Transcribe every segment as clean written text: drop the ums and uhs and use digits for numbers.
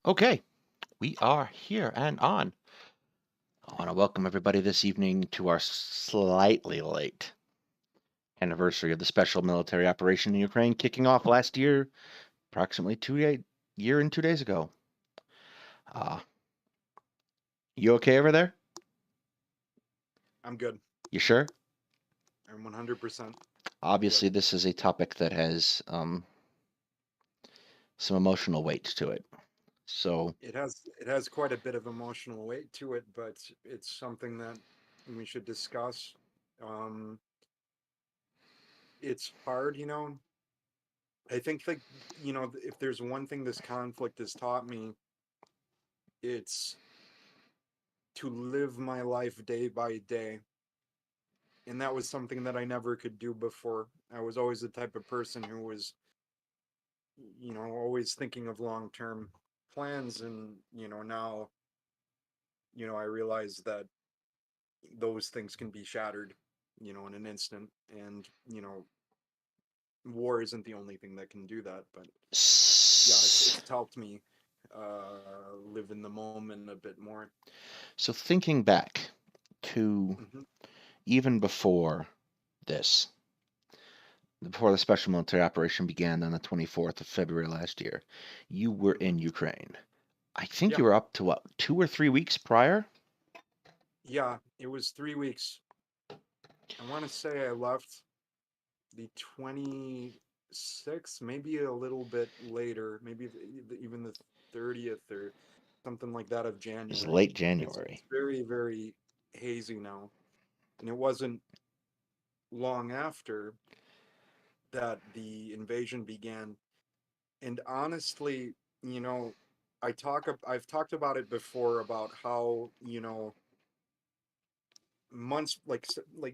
Okay, we are here and on. I want to welcome everybody this evening to our slightly late anniversary of the special military operation in Ukraine, kicking off last year, approximately year and 2 days ago. Uh, you okay over there? I'm good. You sure? I'm 100% good. Obviously, this is a topic that has some emotional weight to it. So, It has quite a bit of emotional weight to it, but it's something that we should discuss. Um, it's hard, I think like if there's one thing this conflict has taught me, it's to live my life day by day. And that was something that I never could do before. I was always the type of person who was, always thinking of long-term plans and, now, I realize that those things can be shattered, in an instant. And, war isn't the only thing that can do that. But yeah, s- it's helped me live in the moment a bit more. so thinking back to Hmm. even this, before the special military operation began on the 24th of February last year, you were Hmm. in Ukraine. I think Yeah, you were up to what, 2 or 3 weeks prior? yeah, it was 3 weeks. I want to say I left the 26th, maybe a little bit later, maybe even the 30th or something like that of It was January. late It's January. very, very hazy now. And it wasn't long after that the invasion began. And honestly, you know, I've talked about it before about how, months like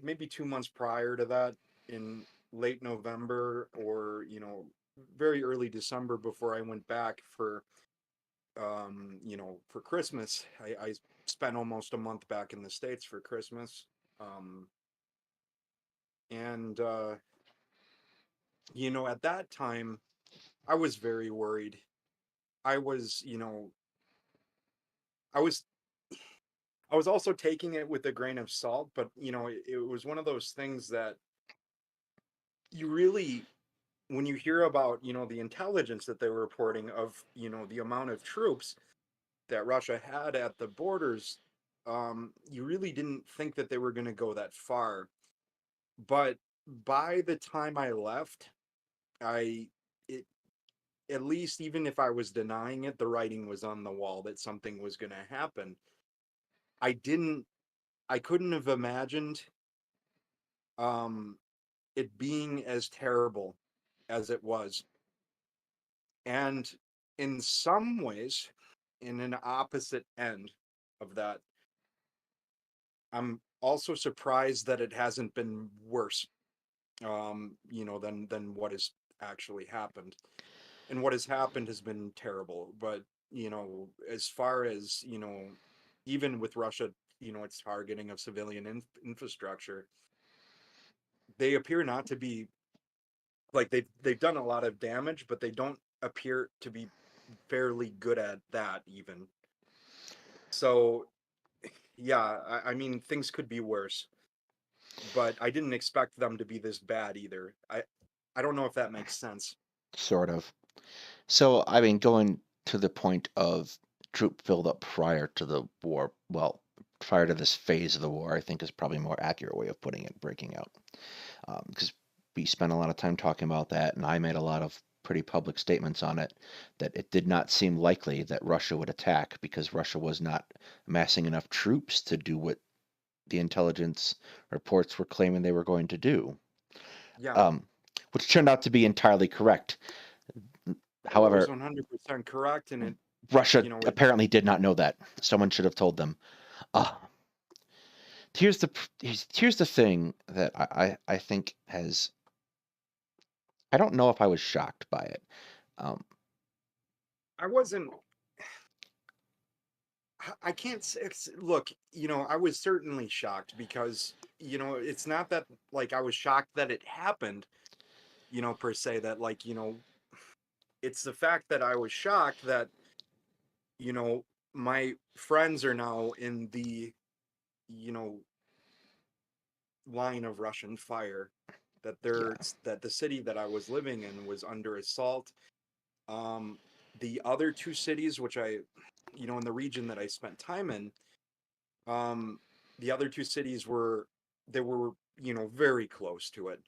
maybe 2 months prior to that, in late November or, very early December, before I went back for Christmas. I spent almost a month back in the States for Christmas. Um and at that time I was very worried. I was, I was I was also taking it with a grain of salt, but it was one of those things that you really, when you hear about, the intelligence that they were reporting of, the amount of troops that Russia had at the borders, you really didn't think that they were going to go that far. But by the time I left, I it at least, even if I was denying it, the writing was on the wall that something was going to happen. I didn't I couldn't have imagined um it being as terrible as it was. And in some ways, in an opposite end of that, I'm also surprised that it hasn't been worse, than what has actually happened. And what has happened has been terrible. But, as far as, even with Russia, its targeting of civilian infrastructure, they appear not to be, like, they've done a lot of damage, but they don't appear to be fairly good at that even. So yeah, I mean, things could be worse, but I didn't expect them to be this bad either. I don't know if that makes sense. Sort of. So, I mean, going to the point of troop buildup prior to the war, well, prior to this phase of the war, I think is probably a more accurate way of putting it, breaking out. Because we spent a lot of time talking about that, and I made a lot of pretty public statements on it, that it did not seem likely that Russia would attack because Russia was not amassing enough troops to do what the intelligence reports were claiming they were going to do, Yeah. um, which turned out to be entirely correct. Oh, it was However, 100% correct, and Russia it apparently did not know that. Someone should have told them. Uh, here's the thing that I think has. I don't know if I was shocked by it. Um, I wasn't. I can't say. Look, I was certainly shocked because it's not that, like, I was shocked that it happened, per se. That, like, it's the fact that I was shocked that you know, my friends are now in the, you know, line of Russian fire, that Yeah. the city that I was living in was under assault. Um, the other two cities, which I, in the region that I spent time in, um, the other two cities they were, very close to it.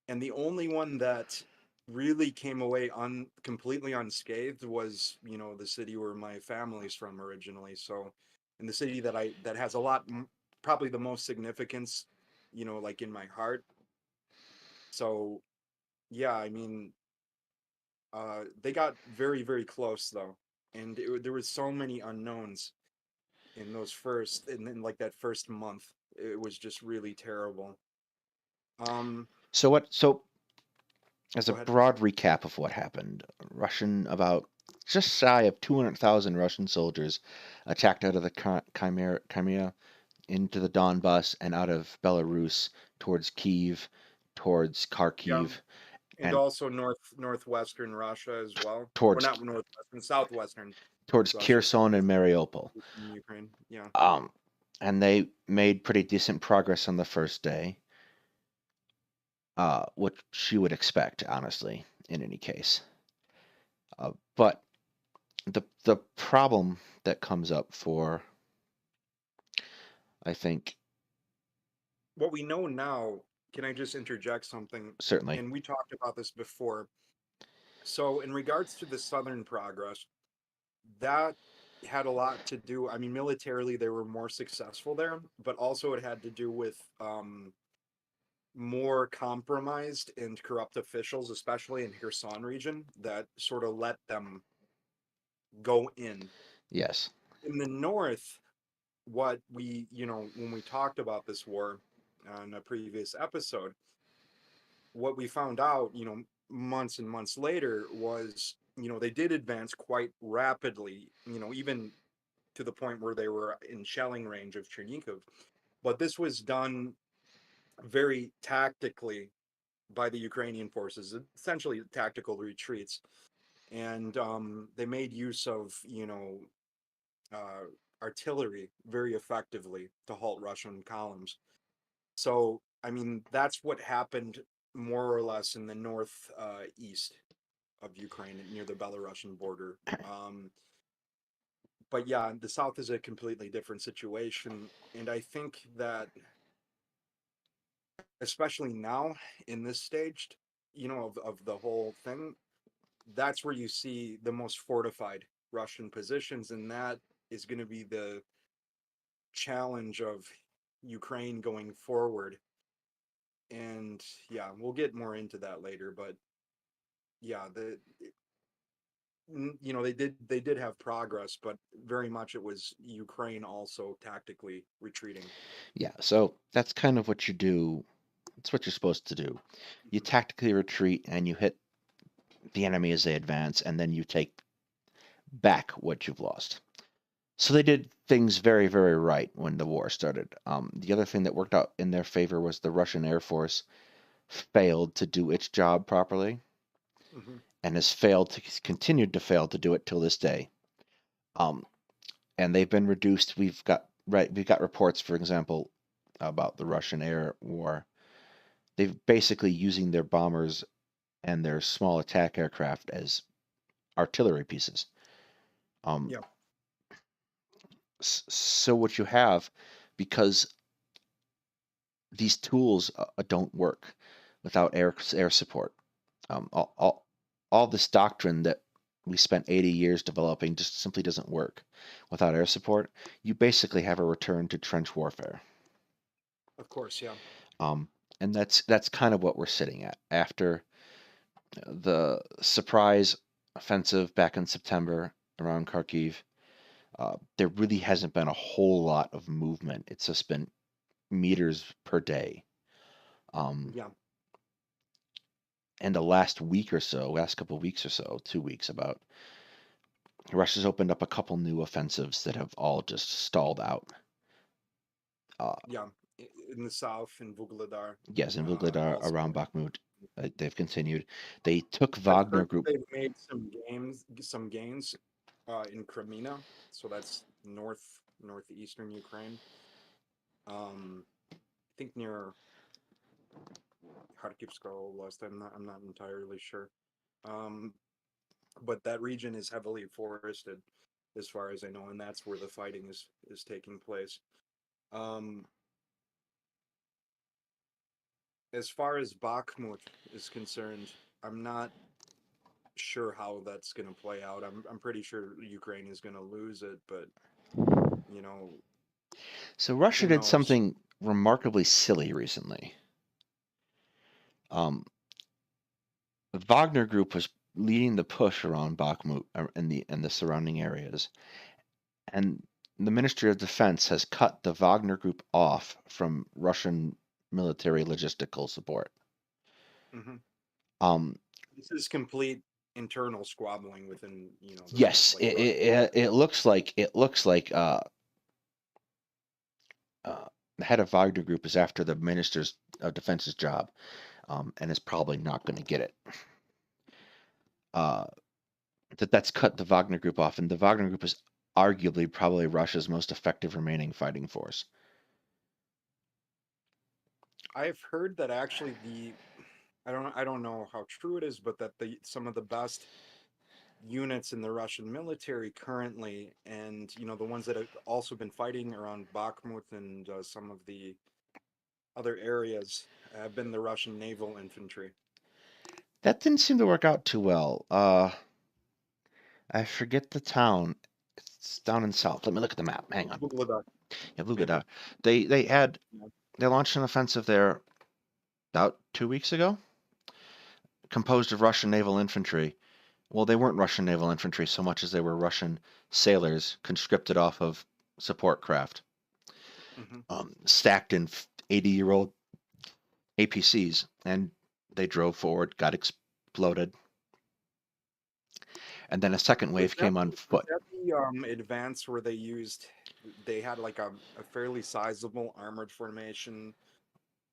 And the only one that really came away completely unscathed was, the city where my family's from originally. So, in the city that has a lot, probably the most significance, like in my heart. So, yeah, I mean, they got very, very close though, and there was so many unknowns in in like that first month. It was just really terrible. Um, So as a Go ahead. broad recap of what happened, about just shy of 200,000 Russian soldiers attacked out of the Crimea into the Donbas and out of Belarus towards Kiev, towards Yeah, Kharkiv, and and also northwestern Russia as well, or towards not northwestern, southwestern towards Russia, Kherson and Mariupol. in Ukraine. Yeah. Um, and they made pretty decent progress on the first day, which you would expect, honestly, in any case. But the problem that comes up for, I think, What we know now, can I just interject something? certainly, And we talked about this before. So, in regards to the southern progress, that had a lot to do. I mean, militarily, they were more successful there, but also it had to do with more compromised and corrupt officials, especially in Kherson region, that sort of let them go in. yes, In the north, what when we talked about this war on a previous episode, what we found out, months and months later was, they did advance quite rapidly, even to the point where they were in shelling range of Chernihiv. But this was done very tactically by the Ukrainian forces, essentially tactical retreats. And they made use of, uh, artillery very effectively to halt Russian columns. So, I mean, that's what happened more or less in the north east of Ukraine near the Belarusian border. But yeah, the south is a completely different situation. And I think that, especially now in this stage, of the whole thing, that's where you see the most fortified Russian positions. And that is going to be the challenge of Ukraine going forward. And yeah, we'll get more into that later. But yeah, they did have progress, but very much it was Ukraine also tactically retreating. yeah. So that's kind of what you do. It's what you're supposed to do. You Mhm. tactically retreat and you hit the enemy as they advance, and then you take back what you've lost. So they did things very, very right when the war started. The other thing that worked out in their favor was the Russian Air Force failed to do its job properly Mhm. and has failed to continued to fail to do it till this day. Um, and they've been reduced. We've got reports, for example, about the Russian air war. They've basically using their bombers and their small attack aircraft as artillery pieces. Um, Yeah. so what you have, because these tools don't work without air support. Um, all, all, all this doctrine that we spent 80 years developing just simply doesn't work without air support. You basically have a return to trench warfare. Of course. Yeah. Um, and that's kind of what we're sitting at after the surprise offensive back in September around Kharkiv. There really hasn't been a whole lot of movement. It's just been meters per day. Um, Yeah. and the last week or so, last couple of weeks or so, 2 weeks about, Russia's opened up a couple new offensives that have all just stalled out. Uh, Yeah. In the south, in Vuhledar, yes, in and Vuhledar also, around Bakhmut, they've continued. They took I've Wagner heard that Group. they've made some gains. in Crimea, so that's northeastern Ukraine. I think near Kharkivska Oblast. I'm not entirely sure. Um, but that region is heavily forested, as far as I know, and that's where the fighting is taking place. Um, as far as Bakhmut is concerned, I'm not sure how that's going to play out. I'm pretty sure Ukraine is going to lose it, but you know, So Russia who did knows? something remarkably silly recently. Um, the Wagner Group was leading the push around Bakhmut in the surrounding areas, and the Ministry of Defense has cut the Wagner Group off from Russian military logistical support. Hmm. Um, This is complete internal squabbling within, the yes, like Russia. it looks like the head of Wagner Group is after the Minister's of Defense's job, and is probably not going to get it. Uh, that's cut the Wagner Group off, and the Wagner Group is arguably probably Russia's most effective remaining fighting force. I've heard that actually I don't know how true it is, but that the some of the best units in the Russian military currently, and the ones that have also been fighting around Bakhmut and some of the other areas have been the Russian naval infantry. That didn't seem to work out too well. I forget the town. It's down in south. Let me look at the map. Hang on. Vuhledar, Yeah, maybe. Lugada. They had Yeah. they launched an offensive there about 2 weeks ago, composed of Russian naval infantry. Well, they weren't Russian naval infantry so much as they were Russian sailors conscripted off of support craft, Hmm. stacked in 80-year-old APCs, and they drove forward, got exploded, and then a second Was wave that came on was foot. that the advance where they had like a fairly sizable armored formation,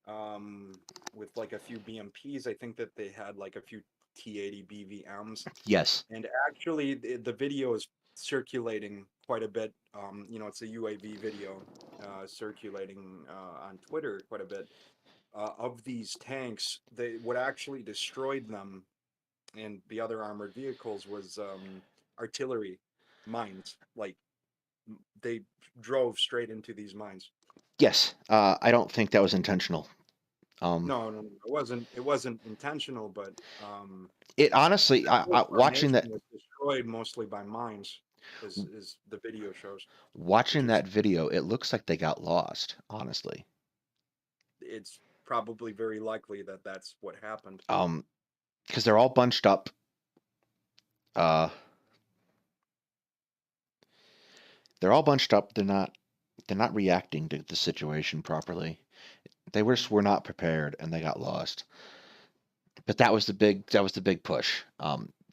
um, with like a few BMPs. I think that they had like a few T-80 BVMs, Yes, and actually the video is circulating quite a bit. It's a UAV video circulating on Twitter quite a bit of these tanks. What actually destroyed them and the other armored vehicles was artillery mines. Like they drove straight into these mines. yes. I don't think that was intentional. Um, No, no, no, it wasn't intentional, but it honestly, that whole watching formation that was destroyed mostly by mines, is the video shows, which watching is that video, it looks like they got lost. Honestly, it's probably very likely that that's what happened. because they're all bunched up. Uh, they're all bunched up. They're not reacting to the situation properly. They Mhm. were not prepared, and they got lost. But that was the big push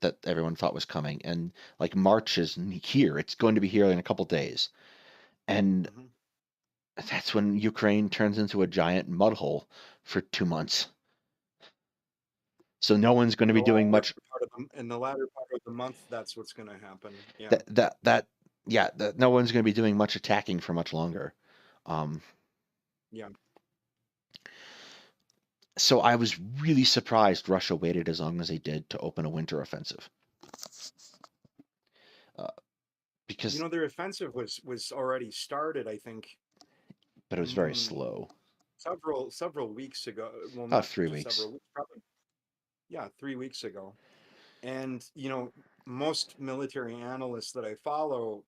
that everyone thought was coming, and like March is here. It's going to be here in a couple days, and Mhm. that's when Ukraine turns into a giant mud hole for 2 months. So no one's going to In be the doing latter much. part of the month, that's what's going to happen. Yeah, That yeah, no one's going to be doing much attacking for much longer. Um, yeah. so I was really surprised Russia waited as long as they did to open a winter offensive, uh, because Their offensive was already started, I think, but it was very mm, slow. several weeks ago. Well, About not 3 weeks. several weeks, probably, yeah, 3 weeks ago. And most military analysts that I follow,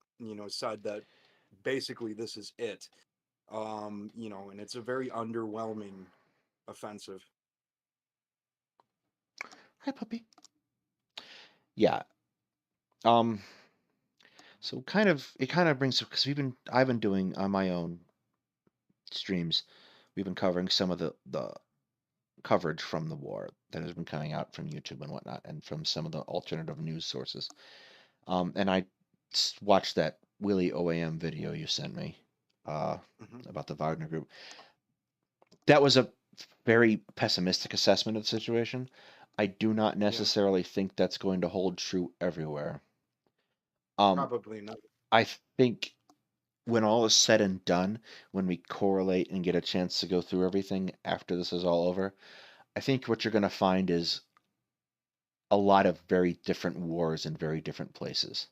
said that basically this is it. And it's a very underwhelming offensive. Hi, puppy. Yeah. Um. So it kind of brings because I've been doing on my own streams. We've been covering some of the coverage from the war that has been coming out from YouTube and whatnot, and from some of the alternative news sources. And I watched that Willie OAM video you sent me uh, Hmm. about the Wagner Group. That was a very pessimistic assessment of the situation. I do not Yeah. necessarily think that's going to hold true everywhere. Um, Probably not. I think when all is said and done, when we correlate and get a chance to go through everything after this is all over, I think what you're going to find is a lot of very different wars in very different places.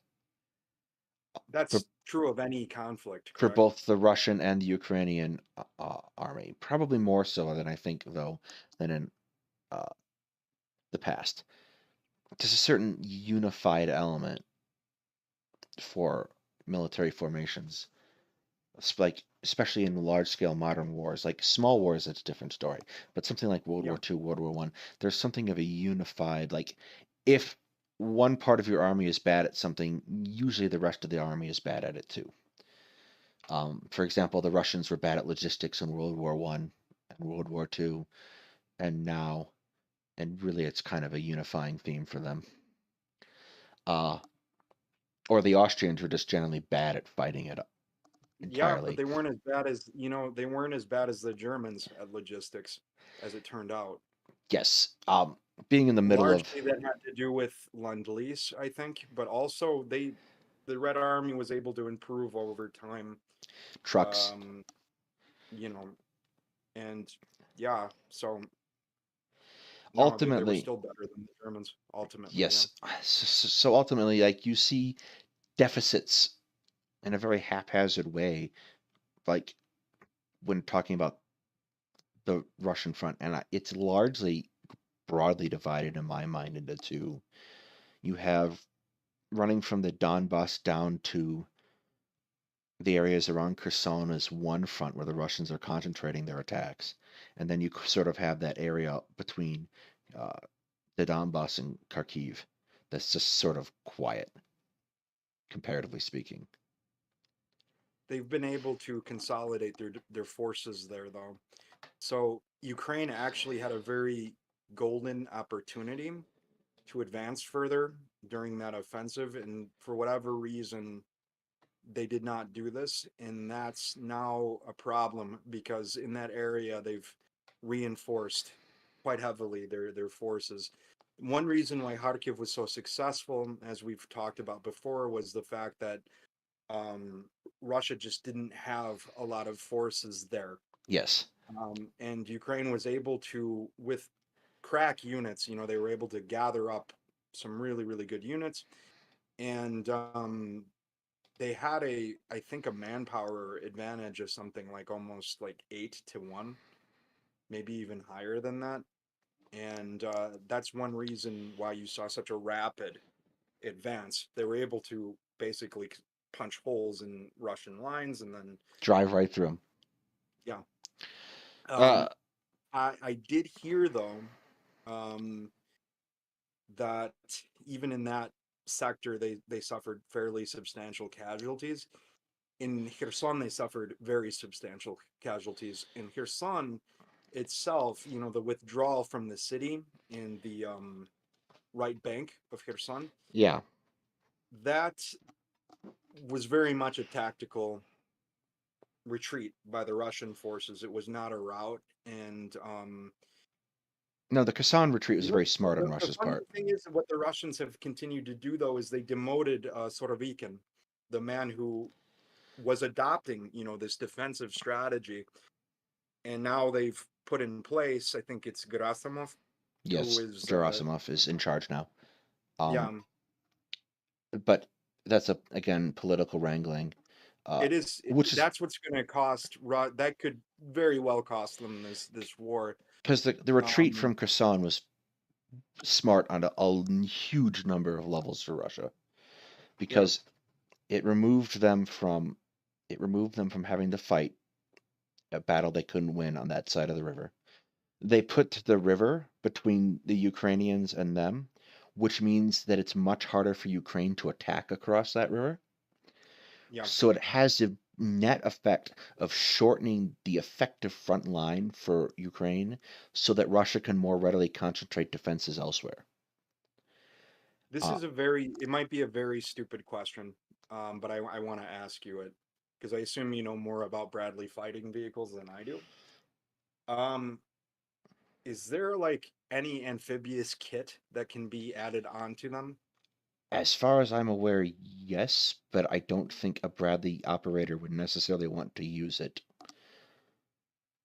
For That's true of any conflict, for correct? both the Russian and the Ukrainian army, probably more so than I think though than in uh, the past. There's a certain unified element for military formations, like especially in large scale modern wars. Like small wars, it's a different story. But something like World Yeah. War II, World War One, there's something of a unified like if one part of your army is bad at something, usually the rest of the army is bad at it too. For example, the Russians were bad at logistics in World War One and World War Two, and now, and really, it's kind of a unifying theme for them. Uh, or the Austrians were just generally bad at fighting it Yeah, but entirely. they weren't as bad as, they weren't as bad as the Germans at logistics, as it turned out. Yes, being in the middle of Largely that had to do with Lend-Lease, I think, but also the Red Army was able to improve over time. trucks, Um, you know, and yeah, so no, they were ultimately, still better than the Germans, ultimately, yeah. yes. So ultimately, like you see deficits in a very haphazard way, like when talking about the Russian front, and it's largely broadly divided in my mind into two. You have running from the Donbass down to the areas around Kherson as one front where the Russians are concentrating their attacks, and then you sort of have that area between uh, the Donbass and Kharkiv that's just sort of quiet, comparatively speaking. They've been able to consolidate their forces there, though. So Ukraine actually had a very golden opportunity to advance further during that offensive, and for whatever reason, they did not do this, and that's now a problem because in that area they've reinforced quite heavily their forces. One reason why Kharkiv was so successful, as we've talked about before, was the fact that um, Russia just didn't have a lot of forces there, Yes, and Ukraine was able to, with crack units, they were able to gather up some really really good units, and they had I think a manpower advantage of something like almost like 8-1, maybe even higher than that. And that's one reason why you saw such a rapid advance. They were able to basically punch holes in Russian lines, and then drive right through them. yeah. Uh, Um, I did hear though um, that even in that sector they suffered fairly substantial casualties. In Kherson, they suffered very substantial casualties. In Kherson itself, the withdrawal from the city in the right bank of Kherson, yeah. that was very much a tactical retreat by the Russian forces. It was not a rout. And No, the Kherson retreat was you know, very smart on the Russia's funny part. thing is, what the Russians have continued to do, though, is they demoted Sorovikin, the man who was adopting, this defensive strategy, and now they've put in place. I think it's Gerasimov, who Yes, is, Gerasimov is in charge now. yeah, Um, but that's a again political wrangling, uh, it is. which is That's what's going to cost. That could very well cost them this war. because the retreat Um, from Kherson was smart on a huge number of levels for Russia yeah, because it removed them from having to fight a battle they couldn't win on that side of the river. They put the river between the Ukrainians and them, which means that it's much harder for Ukraine to attack across that river. yeah. So it has the net effect of shortening the effective front line for Ukraine so that Russia can more readily concentrate defenses elsewhere. This Uh, is a very. It might be a very stupid question, but I want to ask you it because I assume you know more about Bradley fighting vehicles than I do. Um, is there like any amphibious kit that can be added onto them? As far as I'm aware, yes, but I don't think a Bradley operator would necessarily want to use it.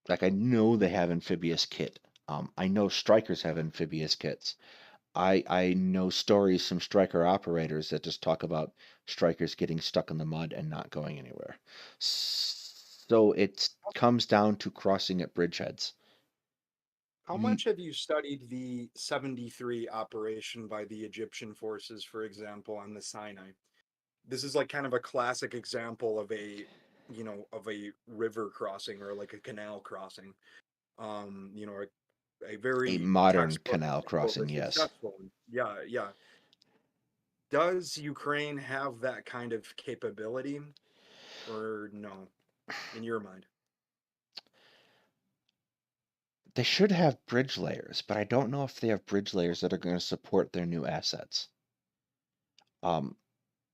Like, I know they have amphibious kit. I know strikers have amphibious kits. I know stories from striker operators that just talk about strikers getting stuck in the mud and not going anywhere. So it comes down to crossing at bridgeheads. How You, much have you studied the 73 operation by the Egyptian forces, for example, on the Sinai? This is like kind of a classic example of a river crossing or like a canal crossing. A a very modern textbook canal example of a crossing, yes. successful one. Yeah, yeah. Does Ukraine have that kind of capability or no, in your mind? They should have bridge layers, but I don't know if they have bridge layers that are going to support their new assets. Um,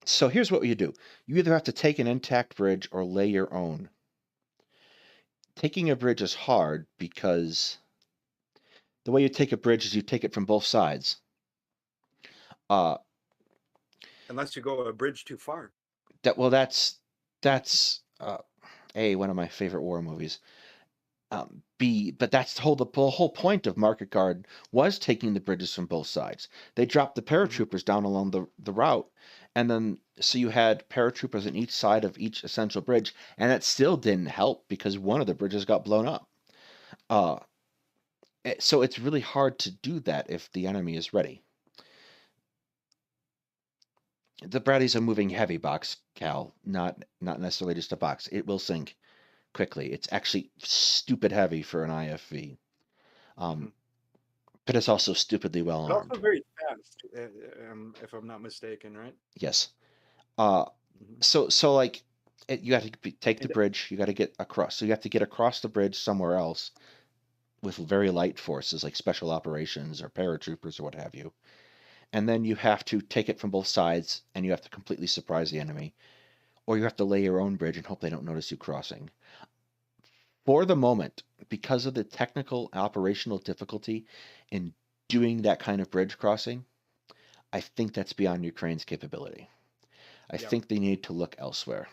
so here's what you do. You either have to take an intact bridge or lay your own. Taking a bridge is hard because the way you take a bridge is you take it from both sides. Uh, Unless you go a bridge too far. that's A, one of my favorite war movies. B, but that's the whole point of Market Guard was taking the bridges from both sides. They dropped the Mhm. paratroopers down along the route, and then so you had paratroopers on each side of each essential bridge, and it still didn't help because one of the bridges got blown up. Uh, so it's really hard to do that if the enemy is ready. The Bradleys are moving heavy box, Cal, not necessarily just a box. It will sink quickly. It's actually stupid heavy for an IFV. Mhm. Um, but it's also stupidly well But also armed. very fast, if I'm not mistaken, right? Yes. Uh, Mhm. so like you got to take the And bridge. You got to get across. So you have to get across the bridge somewhere else with very light forces like special operations or paratroopers or what have you. And then you have to take it from both sides, and you have to completely surprise the enemy, or you have to lay your own bridge and hope they don't notice you crossing. For the moment, because of the technical operational difficulty in doing that kind of bridge crossing, I think that's beyond Ukraine's capability. I yeah, think they need to look elsewhere.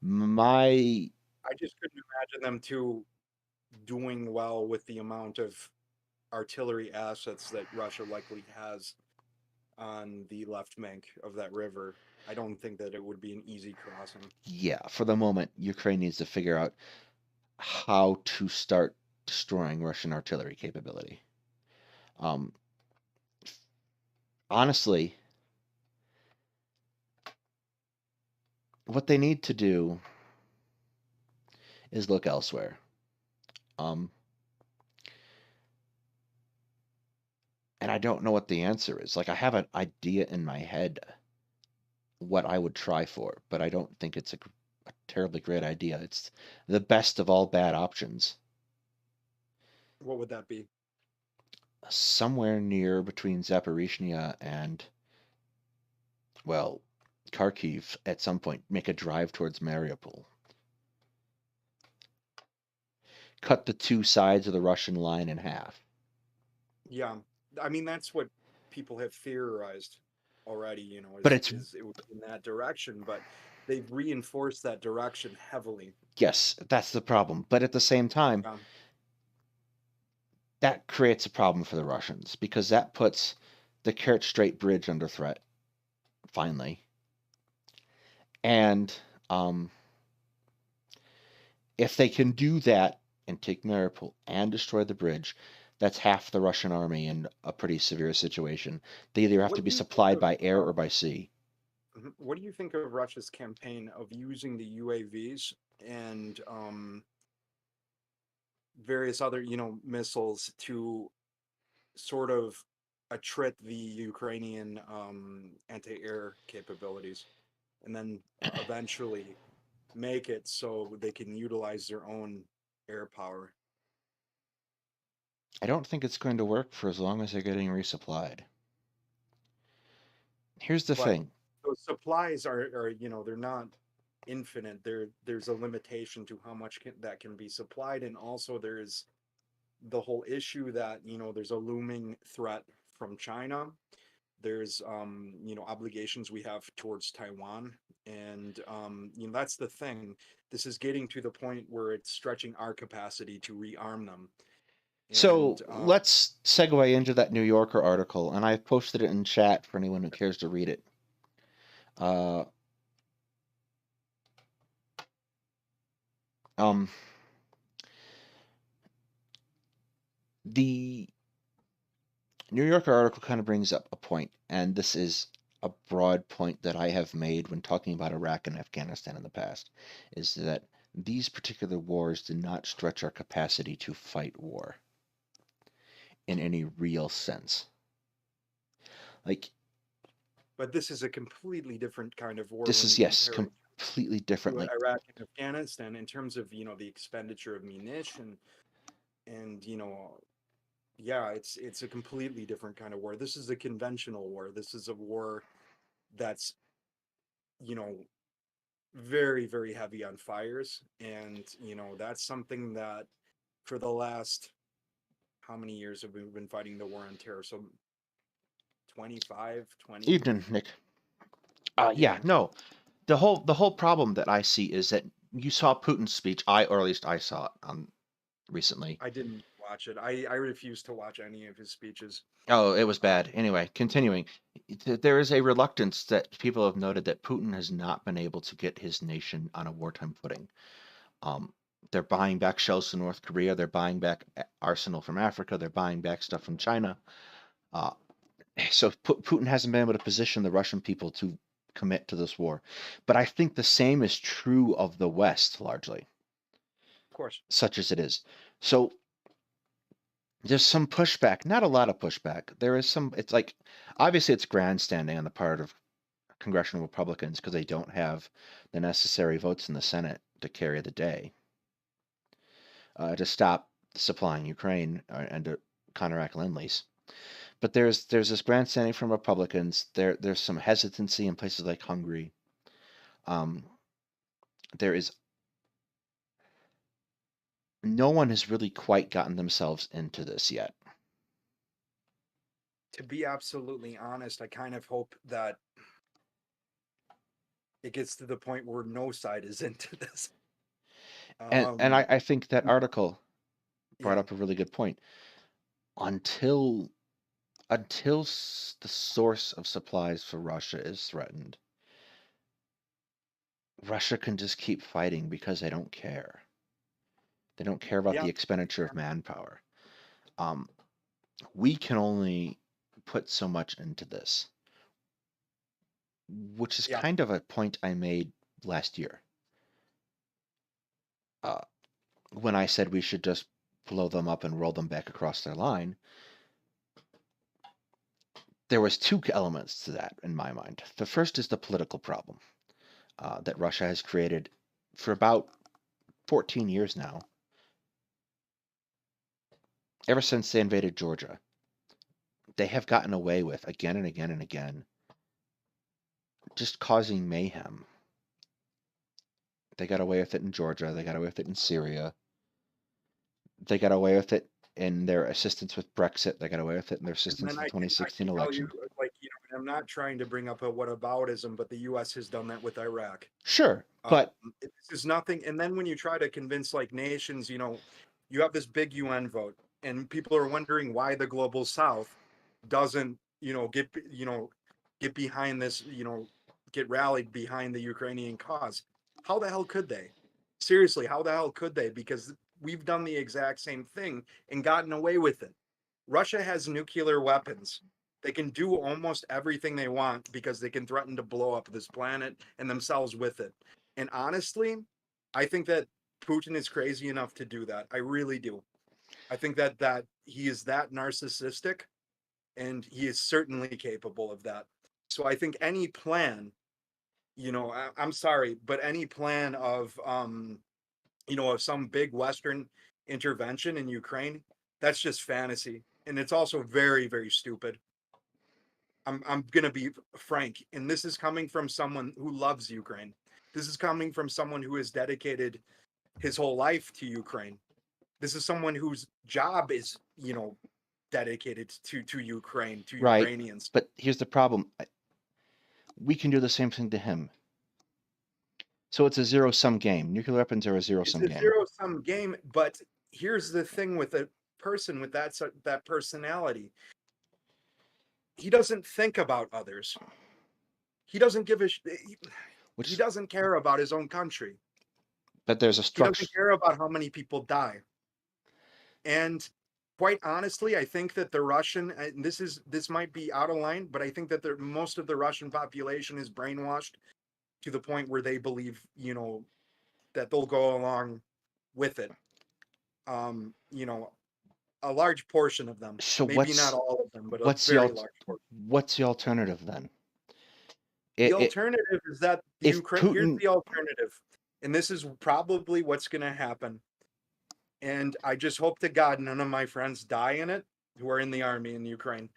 My I just couldn't imagine them too doing well with the amount of artillery assets that Russia likely has on the left bank of that river. I don't think that it would be an easy crossing. Yeah, for the moment, Ukraine needs to figure out how to start destroying Russian artillery capability. Um, honestly, what they need to do is look elsewhere. Um, and I don't know what the answer is. Like, I have an idea in my head what I would try for, but I don't think it's a terribly great idea. It's the best of all bad options. What would that be? Somewhere near between Zaporizhia and, well, Kharkiv at some point, make a drive towards Mariupol. Cut the two sides of the Russian line in half. Yeah, I mean that's what people have theorized already. But Is it would be in that direction, but they've reinforced that direction heavily. yes, that's the problem. But at the same time, Yeah, that creates a problem for the Russians because that puts the Kerch Strait Bridge under threat, finally. And um, if they can do that and take Mariupol and destroy the bridge, that's half the Russian army in a pretty severe situation. They either have to what be do you think supplied of by air or by sea. what do you think of Russia's campaign of using the UAVs and various other missiles to sort of attrit the Ukrainian anti-air capabilities, and then eventually make it so they can utilize their own air power. I don't think it's going to work for as long as they're getting resupplied. Here's the But thing. those supplies are they're not infinite. There's a limitation to how much that can be supplied, and also there's the whole issue that there's a looming threat from China, There's obligations we have towards Taiwan, and that's the thing. This is getting to the point where it's stretching our capacity to rearm them. And So let's segue into that New Yorker article, and I've posted it in chat for anyone who cares to read it. Uh, um, the New Yorker article kind of brings up a point, and this is a broad point that I have made when talking about Iraq and Afghanistan in the past, is that these particular wars did not stretch our capacity to fight war in any real sense. Like, but this is a completely different kind of war this when is, you yes, compare it completely to different. Like, Iraq and Afghanistan in terms of the expenditure of munition, and yeah, it's a completely different kind of war. This is a conventional war. This is a war that's you know very, very heavy on fires, and that's something that for the last, how many years have we been fighting the war on terror? So 25, 20. evening, Nick. Yeah, Yeah, no. The whole problem that I see is that you saw Putin's speech. Or at least I saw it recently. I didn't watch it. I refuse to watch any of his speeches. Oh, it was um bad. Anyway, continuing. There is a reluctance that people have noted that Putin has not been able to get his nation on a wartime footing. Um, they're buying back shells from North Korea. They're buying back arsenal from Africa. They're buying back stuff from China. Uh, so Putin hasn't been able to position the Russian people to commit to this war. But I think the same is true of the West largely, of course. such as it is. So there's some pushback, not a lot of pushback. There is some, it's like, obviously it's grandstanding on the part of congressional Republicans because they don't have the necessary votes in the Senate to carry the day to stop supplying Ukraine and to counteract Lend-Lease. But there's this grandstanding from Republicans. There's some hesitancy in places like Hungary. Um, there is no one has really quite gotten themselves into this yet. To be absolutely honest, I kind of hope that it gets to the point where no side is into this. And um I think that article brought yeah, up a really good point. Until the source of supplies for Russia is threatened, Russia can just keep fighting because they don't care. They don't care about yeah, the expenditure of manpower. Um, we can only put so much into this, which is yeah. kind of a point I made last year uh, when I said we should just blow them up and roll them back across their line. There was two elements to that in my mind. The first is the political problem that Russia has created for about 14 years now, ever since they invaded Georgia. They have gotten away with again and again and again just causing mayhem. They got away with it in Georgia. They got away with it in Syria. They got away with it in their assistance with Brexit. They got away with it in their And assistance then with the I 2016 can tell you, election. like, I'm not trying to bring up a whataboutism, but the U.S. has done that with Iraq. Sure, Um, but this is nothing. And then when you try to convince like nations, you have this big UN vote, and people are wondering why the global South doesn't, get behind this, get rallied behind the Ukrainian cause. How the hell could they? Seriously, how the hell could they? Because we've done the exact same thing and gotten away with it. Russia has nuclear weapons. They can do almost everything they want because they can threaten to blow up this planet and themselves with it. And honestly, I think that Putin is crazy enough to do that. I really do. I think that he is that narcissistic, and he is certainly capable of that. So I think any plan, I'm sorry, but any plan of some big Western intervention in Ukraine, that's just fantasy. And it's also very, very stupid. I'm gonna be frank, and this is coming from someone who loves Ukraine. This is coming from someone who has dedicated his whole life to Ukraine. This is someone whose job is, dedicated to Ukraine, to Right. Ukrainians. But here's the problem. We can do the same thing to him. So it's a zero-sum game. Nuclear weapons are a It's zero-sum a game. zero-sum game, but here's the thing with a person with that personality. He doesn't think about others. He doesn't give a he Which, doesn't care about his own country. but there's a He doesn't structure. care about how many people die. And quite honestly, I think that the Russian, and this might be out of line, but I think that most of the Russian population is brainwashed to the point where they believe, that they'll go along with it. You know, a large portion of them, So maybe not all of them, but a what's the very large portion. what's the alternative then? The It alternative is that if Here's Putin the alternative, and this is probably what's going to happen. And I just hope to God none of my friends die in it who are in the army in Ukraine.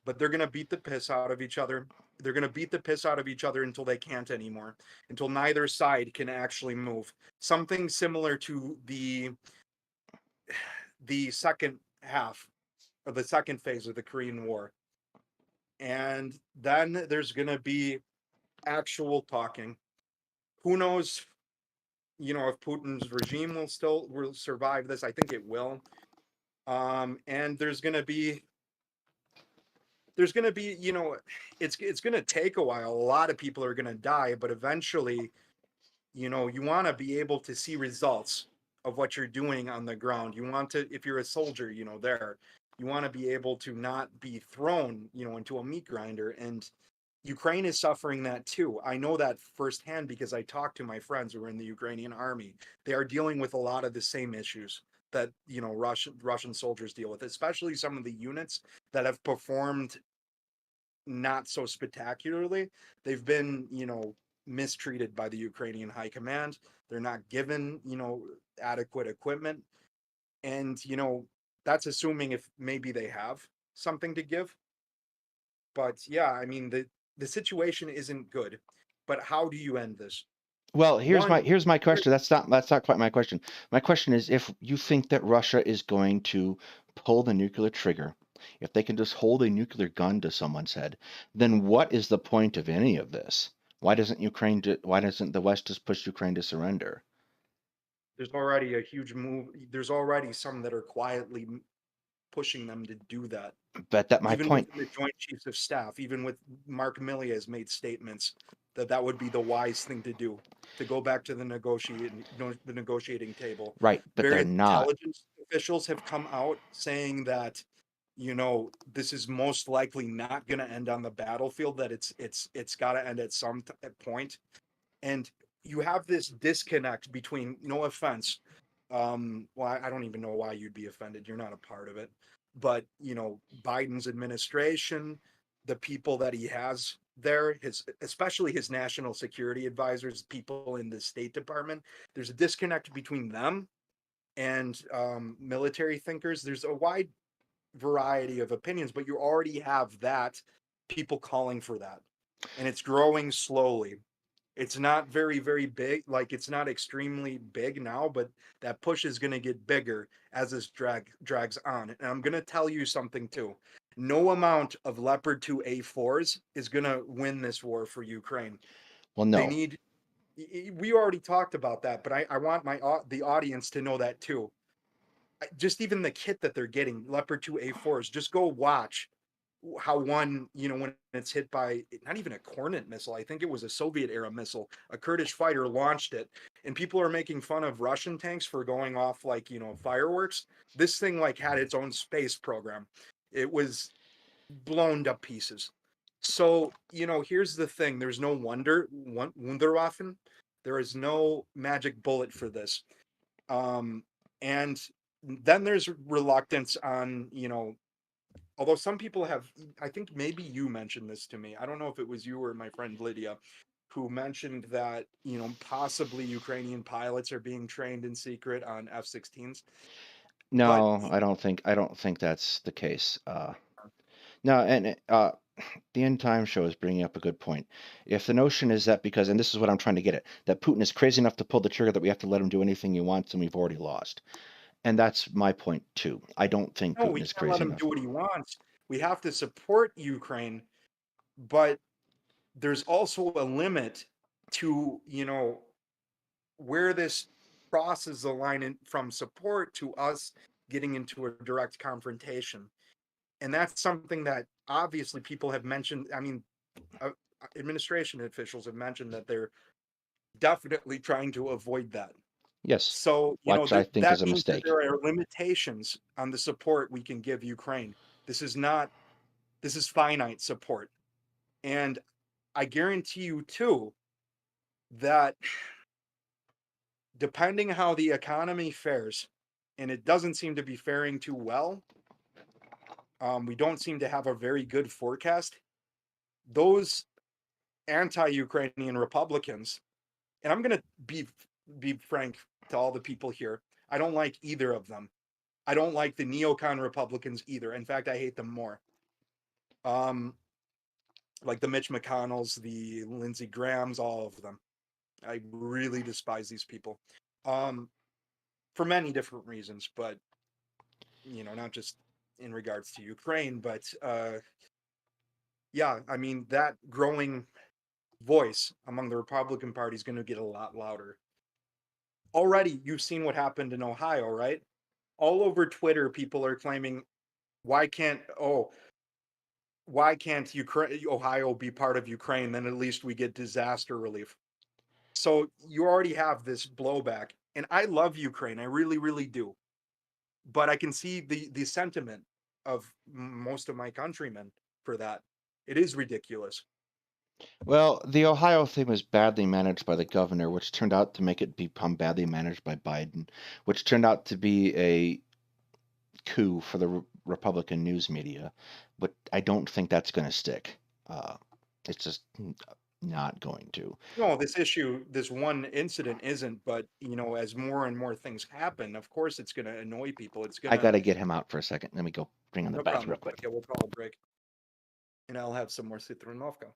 But they're going to beat the piss out of each other. They're going to beat the piss out of each other until they can't anymore, until neither side can actually move. Something similar to the second half or the second phase of the Korean War. And then there's going to be actual talking. Who knows, if Putin's regime will survive this? I think it will. And there's going to be it's going to take a while. A lot of people are going to die, but eventually, you want to be able to see results of what you're doing on the ground. You want to, if you're a soldier, there, you want to be able to not be thrown, into a meat grinder. And Ukraine is suffering that too. I know that firsthand because I talked to my friends who are in the Ukrainian army. They are dealing with a lot of the same issues that Russian soldiers deal with, especially some of the units that have performed not so spectacularly. They've been, mistreated by the Ukrainian high command. They're not given, adequate equipment. And, that's assuming if maybe they have something to give. But yeah, I mean, the situation isn't good. But how do you end this? Well, One, here's my here- question. That's not quite my question. My question is if you think that Russia is going to pull the nuclear trigger, if they can just hold a nuclear gun to someone's head, then what is the point of any of this? Why doesn't the West just push Ukraine to surrender? there's already a huge move. There's already some that are quietly pushing them to do that. But that my Even point. within the Joint Chiefs of Staff, even with Mark Milley has made statements that that would be the wise thing to do, to go back to the negotiating table. Right, but they're Various not. intelligence officials have come out saying that this is most likely not going to end on the battlefield, that it's got to end at some point. And you have this disconnect between, no offense, well, I don't even know why you'd be offended, you're not a part of it, but Biden's administration, the people that he has there, especially his national security advisors, people in the State Department, there's a disconnect between them and military thinkers. There's a wide variety of opinions, but you already have that, people calling for that, and it's growing slowly. It's not very, very big, like it's not extremely big now, but that push is going to get bigger as this drags on. And I'm going to tell you something too. No amount of Leopard 2 A4s is going to win this war for Ukraine. Well, They no. need, we already talked about that, but I want the audience to know that too. Just even the kit that they're getting, Leopard 2 A4s, just go watch how one, when it's hit by not even a Hornet missile, I think it was a Soviet era missile, a Kurdish fighter launched it, and people are making fun of Russian tanks for going off like, fireworks. This thing like had its own space program. It was blown to pieces. So, here's the thing. There's no Wunderwaffen. There is no magic bullet for this. And then there's reluctance on, although some people have, I think maybe you mentioned this to me. I don't know if it was you or my friend Lydia who mentioned that, possibly Ukrainian pilots are being trained in secret on F-16s. But No, I don't think that's the case. No, and the end time show is bringing up a good point. If the notion is that because, and this is what I'm trying to get at, that Putin is crazy enough to pull the trigger that we have to let him do anything he wants and we've already lost. And that's my point too. I don't think No, Putin we is can't let crazy him enough. do what he wants. We have to support Ukraine, but there's also a limit to, where this crosses the line from support to us getting into a direct confrontation. And that's something that obviously people have mentioned. I mean, uh, administration officials have mentioned that they're definitely trying to avoid that. Yes, So, which I think that is a means that mistake. there are limitations on the support we can give Ukraine. This is not, this is finite support. And I guarantee you, too, that depending how the economy fares, and it doesn't seem to be faring too well, we don't seem to have a very good forecast. Those anti-Ukrainian Republicans, and I'm going to be frank to all the people here, I don't like either of them. I don't like the neocon Republicans either. In fact, I hate them more. Um, like the Mitch McConnells, the Lindsey Grahams, all of them. I really despise these people, um, for many different reasons, but not just in regards to Ukraine, but yeah, I mean that growing voice among the Republican Party is going to get a lot louder. Already, you've seen what happened in Ohio, right? All over Twitter, people are claiming, why can't Ukraine, Ohio be part of Ukraine? Then at least we get disaster relief. So you already have this blowback, and I love Ukraine, I really, really do. But I can see the sentiment of most of my countrymen for that. It is ridiculous. Well, the Ohio thing was badly managed by the governor, which turned out to make it become badly managed by Biden, which turned out to be a coup for the Republican news media. But I don't think that's going to stick. It's just not going to. No, this one incident isn't, but as more and more things happen, of course it's going to annoy people. It's going I got to, to get him out for a second. Let me go bring on the no bath problem. real quick. Okay, we'll call a break, and I'll have some more Citronovka.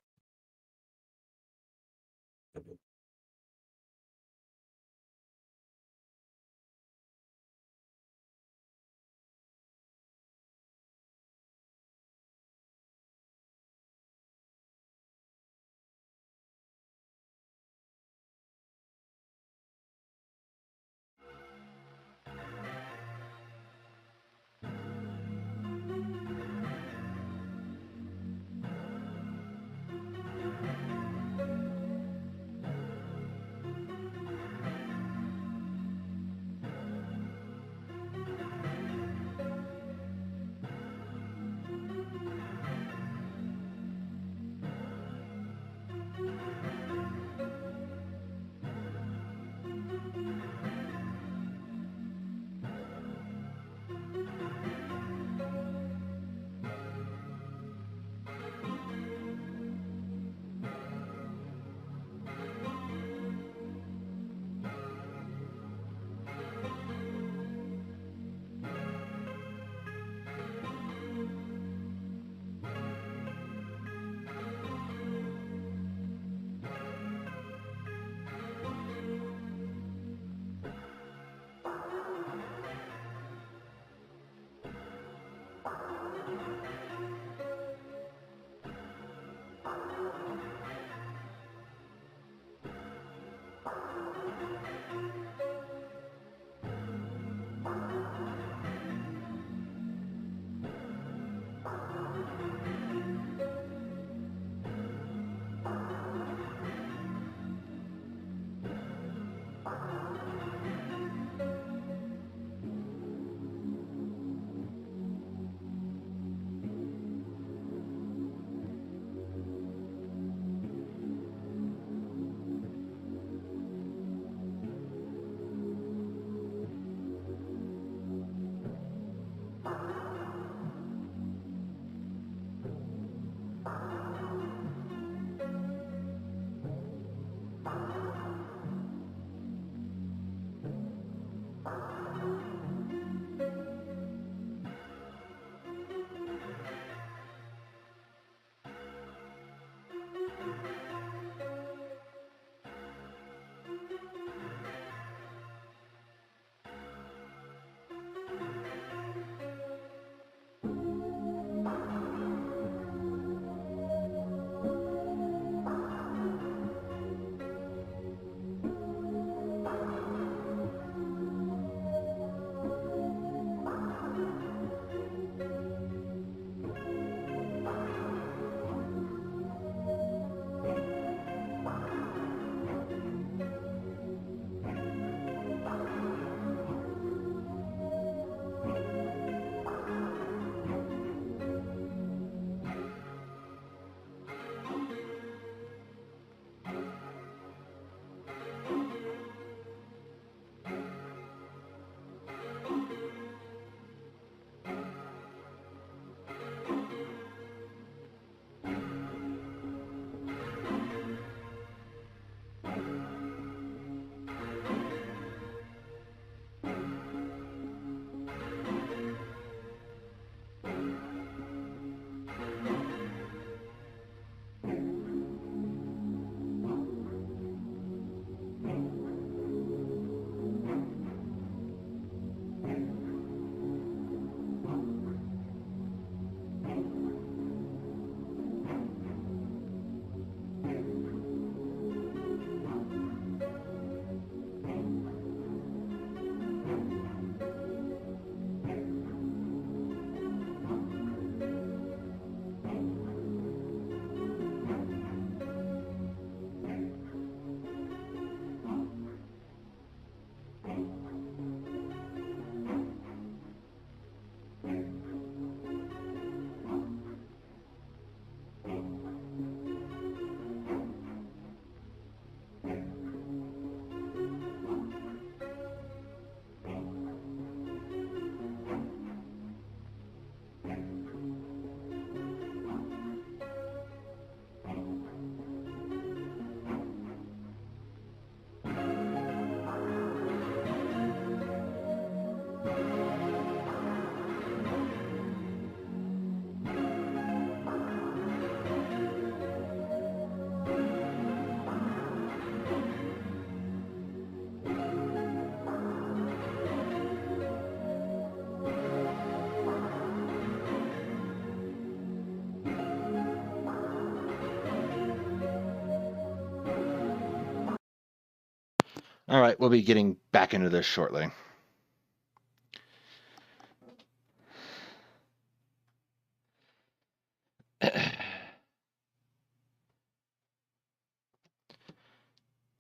All right, we'll be getting back into this shortly.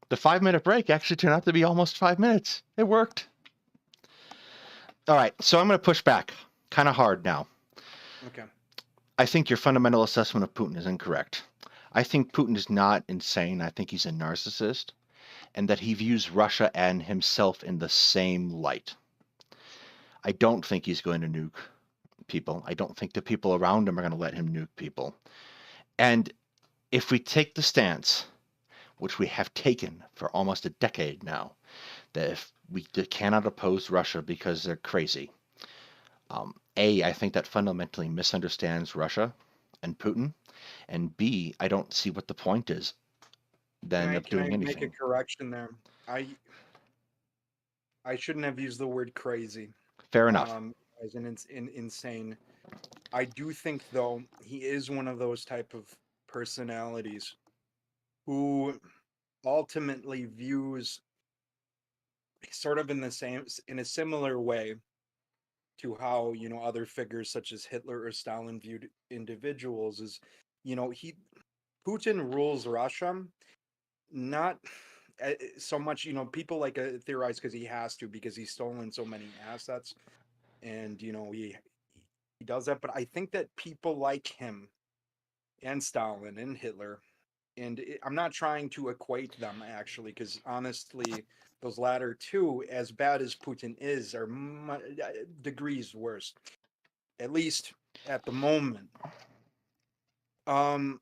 The 5-minute break actually turned out to be almost 5 minutes. It worked. All right, so I'm going to push back kind of hard now. Okay. I think your fundamental assessment of Putin is incorrect. I think Putin is not insane. I think he's a narcissist, and that he views Russia and himself in the same light. I don't think he's going to nuke people. I don't think the people around him are going to let him nuke people. And if we take the stance, which we have taken for almost a decade now, that if we cannot oppose Russia because they're crazy, I think that fundamentally misunderstands Russia and Putin, and B, I don't see what the point is Can then I of can I doing make a anything. correction there? I I shouldn't have used the word crazy, Fair enough. as in insane. I do think though he is one of those type of personalities who ultimately views sort of in the same in a similar way to how other figures such as Hitler or Stalin viewed individuals is he Putin rules Russia not so much people like theorize because he has to because he's stolen so many assets and he does that, but I think that people like him and Stalin and Hitler, and I'm not trying to equate them actually because honestly those latter two, as bad as Putin is, are degrees worse, at least at the moment. um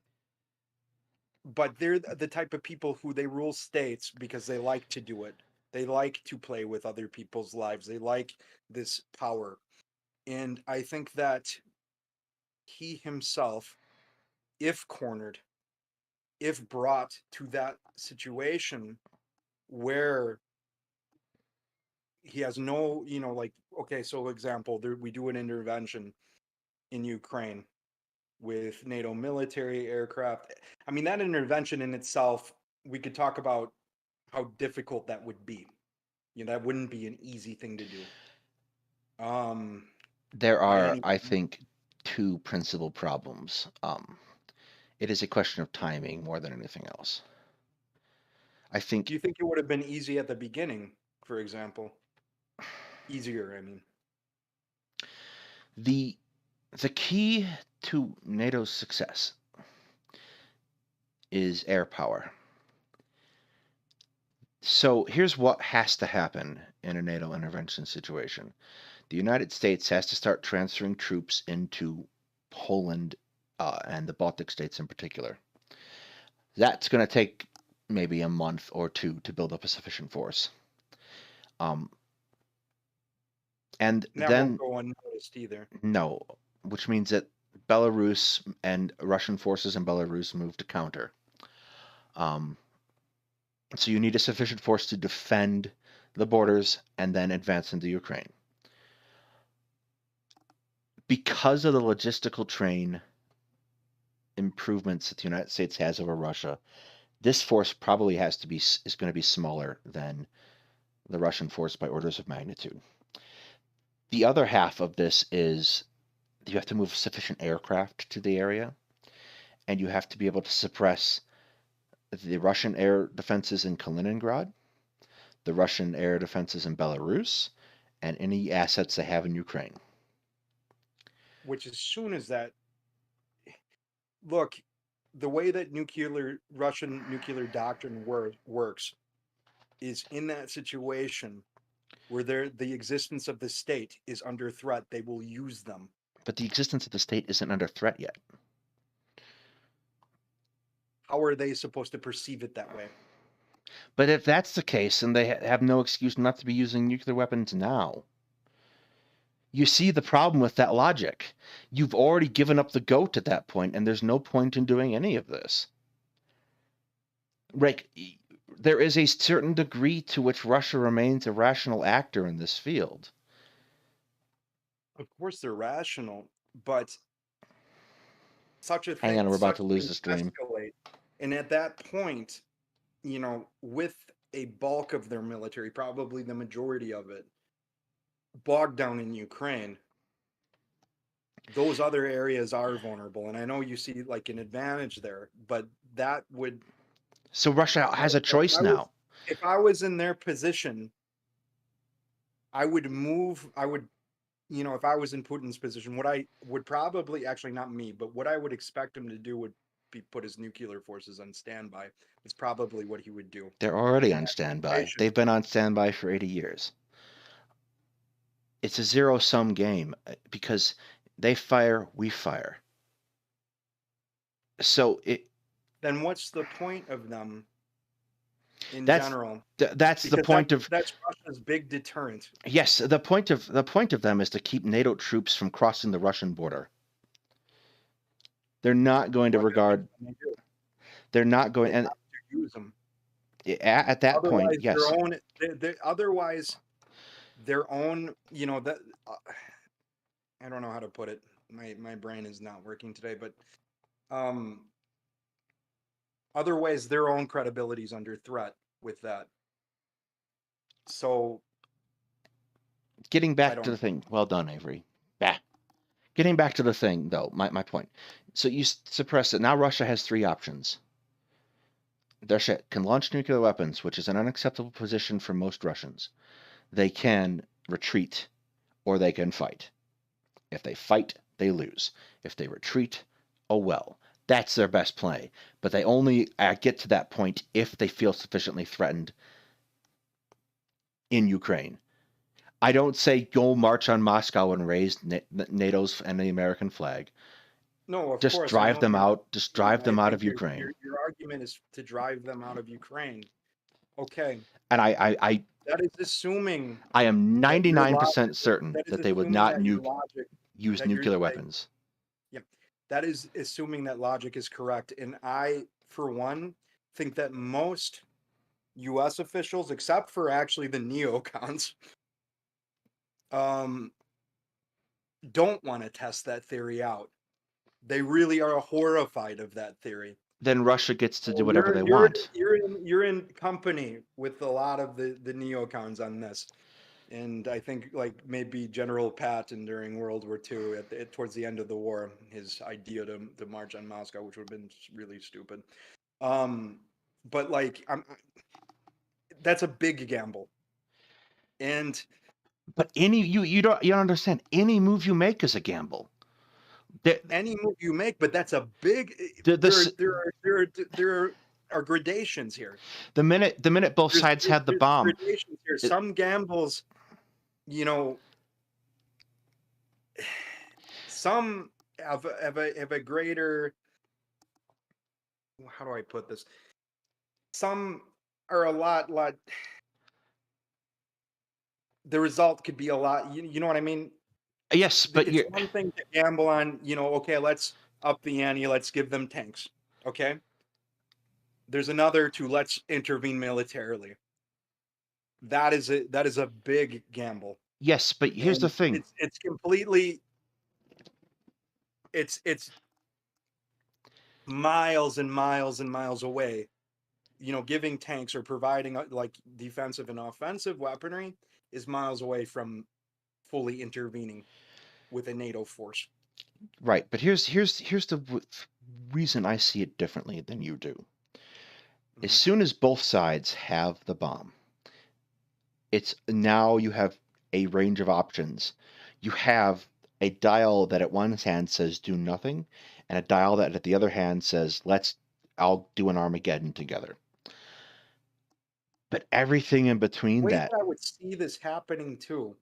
but they're the type of people who they rule states because they like to do it. They like to play with other people's lives. They like this power. And I think that he himself, if cornered, if brought to that situation where he has no, like, okay, so example, there, we do an intervention in Ukraine with NATO military aircraft. I mean, that intervention in itself, we could talk about how difficult that would be. That wouldn't be an easy thing to do. Um, There by are, any I think, two principal problems. It is a question of timing more than anything else. I Do think you think it would have been easy at the beginning, for example? Easier, I mean. the the key to NATO's success is air power. So here's what has to happen in a NATO intervention situation. The United States has to start transferring troops into Poland and the Baltic states in particular. That's going to take maybe a month or two to build up a sufficient force. Um, and And that won't then, go unnoticed either. no, which means that Belarus and Russian forces in Belarus move to counter. Um, so you need a sufficient force to defend the borders and then advance into Ukraine. Because of the logistical train improvements that the United States has over Russia, this force probably is going to be smaller than the Russian force by orders of magnitude. The other half of this is you have to move sufficient aircraft to the area, and you have to be able to suppress the Russian air defenses in Kaliningrad, the Russian air defenses in Belarus, and any assets they have in Ukraine. Which, as soon as that, look, the way that nuclear Russian nuclear doctrine works is in that situation where the existence of the state is under threat, they will use them. But the existence of the state isn't under threat yet. How are they supposed to perceive it that way? But if that's the case, then they have no excuse not to be using nuclear weapons now. You see the problem with that logic. You've already given up the goat at that point, and there's no point in doing any of this. Like, there is a certain degree to which Russia remains a rational actor in this field. Of course, they're rational, but Hang on, we're about such to lose things the stream. escalate, and at that point, with a bulk of their military, probably the majority of it, bogged down in Ukraine, those other areas are vulnerable. And I know you see like an advantage there, but that would, So Russia has a choice now. if I was in their position, I would move, if I was in Putin's position, what I would probably, actually not me, but what I would expect him to do would be put his nuclear forces on standby. It's probably what he would do. They're already In on that standby. situation. They've been on standby for 80 years. It's a zero-sum game because they fire, we fire. So then what's the point of them in that's general? that's the point of that's Russia's big deterrent. yes. The point of them is to keep NATO troops from crossing the Russian border. They're not going to regard. They're not going They and have to use them. at that Otherwise, point, yes. Otherwise, their own. That I don't know how to put it. My brain is not working today, but otherwise, their own credibility is under threat with that. So, getting back to the thing. Well done, Avery. Bah. Getting back to the thing, though, my point. So you suppress it. Now Russia has three options. Russia can launch nuclear weapons, which is an unacceptable position for most Russians. They can retreat, or they can fight. If they fight, they lose. If they retreat, oh well. That's their best play. But they only get to that point if they feel sufficiently threatened in Ukraine. I don't say go march on Moscow and raise NATO's and the American flag. No, of just course. drive them out. Just drive them out of Ukraine. Your argument is to drive them out of Ukraine. Okay. And that is assuming I am 99% certain that they would not use nuclear weapons. Yeah. That is assuming that logic is correct. And I, for one, think that most US officials, except for actually the neocons, don't want to test that theory out. They really are horrified of that theory. Then Russia gets to do whatever they want. You're in company with a lot of the neocons on this. And I think like maybe General Patton during World War II, towards the end of the war, his idea to march on Moscow, which would have been really stupid. But like, that's a big gamble. And but you don't understand. Any move you make is a gamble. Any move you make, but that's a big. There are gradations here. The minute both sides had the bomb, gradations here. Some gambles, some have a greater. How do I put this? Some are a lot. The result could be a lot. You know what I mean? Yes, but it's one thing to gamble on. Okay, let's up the ante. Let's give them tanks. Okay. There's another to let's intervene militarily. That is a big gamble. Yes, but here's the thing. It's completely. It's miles and miles and miles away. Giving tanks or providing like defensive and offensive weaponry is miles away from fully intervening with a NATO force. Right, but here's the reason I see it differently than you do. Mm-hmm. As soon as both sides have the bomb, it's now you have a range of options. You have a dial that at one hand says do nothing, and a dial that at the other hand says I'll do an Armageddon together. But everything in between that. I would see this happening too.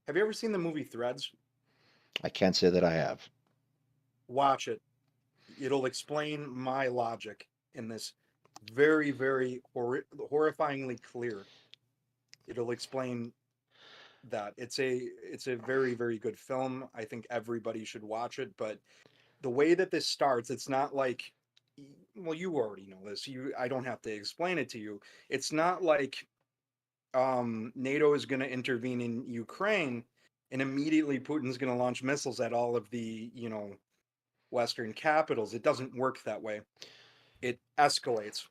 Have you ever seen the movie Threads? I can't say that I have. Watch it. It'll explain my logic in this. Very, very horrifyingly clear. It'll explain that. It's a very, very good film. I think everybody should watch it. But the way that this starts, it's not like, well, you already know this. I don't have to explain it to you. It's not like NATO is going to intervene in Ukraine and immediately Putin's going to launch missiles at all of the, Western capitals. It doesn't work that way. It escalates.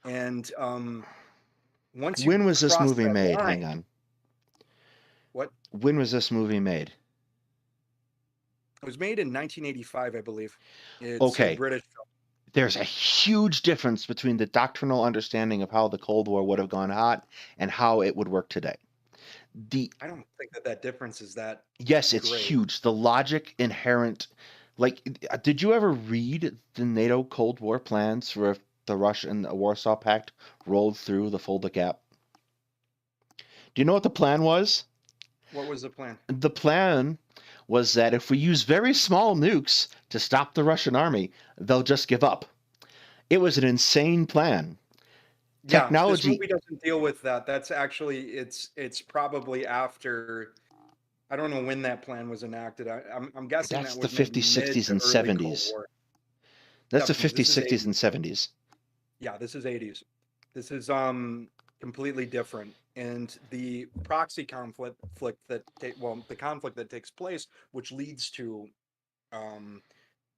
And Once you When was this cross movie that made? line, Hang on. what? When was this movie made? It was made in 1985, I believe. It's a Okay. British film. There's a huge difference between the doctrinal understanding of how the Cold War would have gone hot and how it would work today. The I don't think that difference is that Yes, it's great. huge. The logic inherent, like, did you ever read the NATO Cold War plans for if the Russia and the Warsaw Pact rolled through the Fulda Gap? Do you know what the plan was? What was the plan? The plan was that if we use very small nukes to stop the Russian army, they'll just give up. It was an insane plan. Yeah, this Technology, movie doesn't deal with that. That's actually it's probably after. I don't know when that plan was enacted. I'm guessing that that's the was maybe 50s, mid 60s, to and early Cold 70s. War. That's the Definitely, this 50s, is 60s, 80s. and 70s. Yeah, this is 80s. This is completely different. And the proxy conflict the conflict that takes place, which leads to um,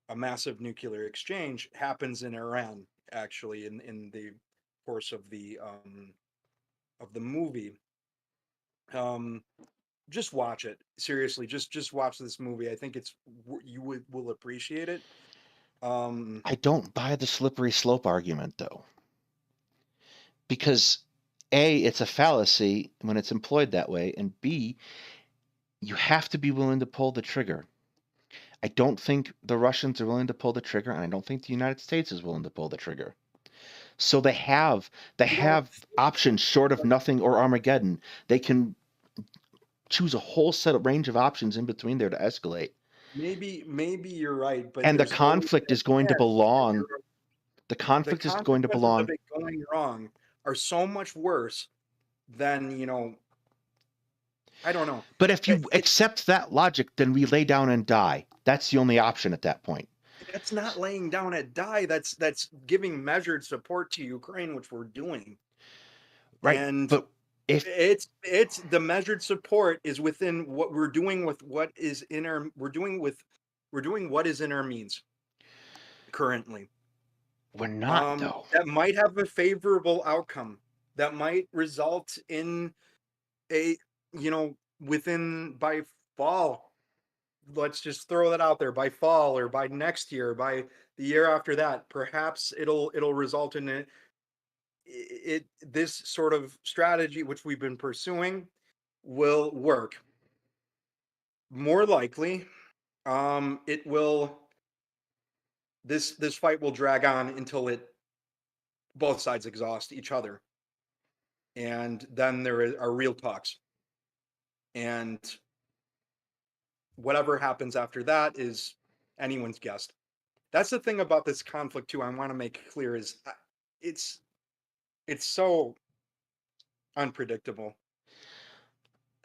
a massive nuclear exchange, happens in Iran. Actually, in the course of the movie, um, just watch it. Seriously, just watch this movie. I think will appreciate it. Um, I don't buy the slippery slope argument, though, because A, it's a fallacy when it's employed that way, and B, you have to be willing to pull the trigger. I don't think the Russians are willing to pull the trigger, and I don't think the United States is willing to pull the trigger. So they you don't have options short of nothing or Armageddon. They can choose a whole set of range of options in between there to escalate. maybe you're right, but And there's always the that catch. The conflict is going to consequences of belong. it going wrong are so much worse than I don't know. But if you It's accept that logic, then we lay down and die. That's the only option at that point. that's not laying down at die. That's giving measured support to Ukraine, which we're doing. Right. And But if it's the measured support is within what we're doing with what is in our we're doing what is in our means currently. we're not, though. That might have a favorable outcome. That might result in a within by fall. Let's just throw that out there, by fall or by next year, by the year after that, perhaps it'll result in this sort of strategy which we've been pursuing will work. More likely, it will this fight will drag on until it both sides exhaust each other, and then are real talks. And whatever happens after that is anyone's guess. That's the thing about this conflict too. I want to make clear is it's it's so unpredictable.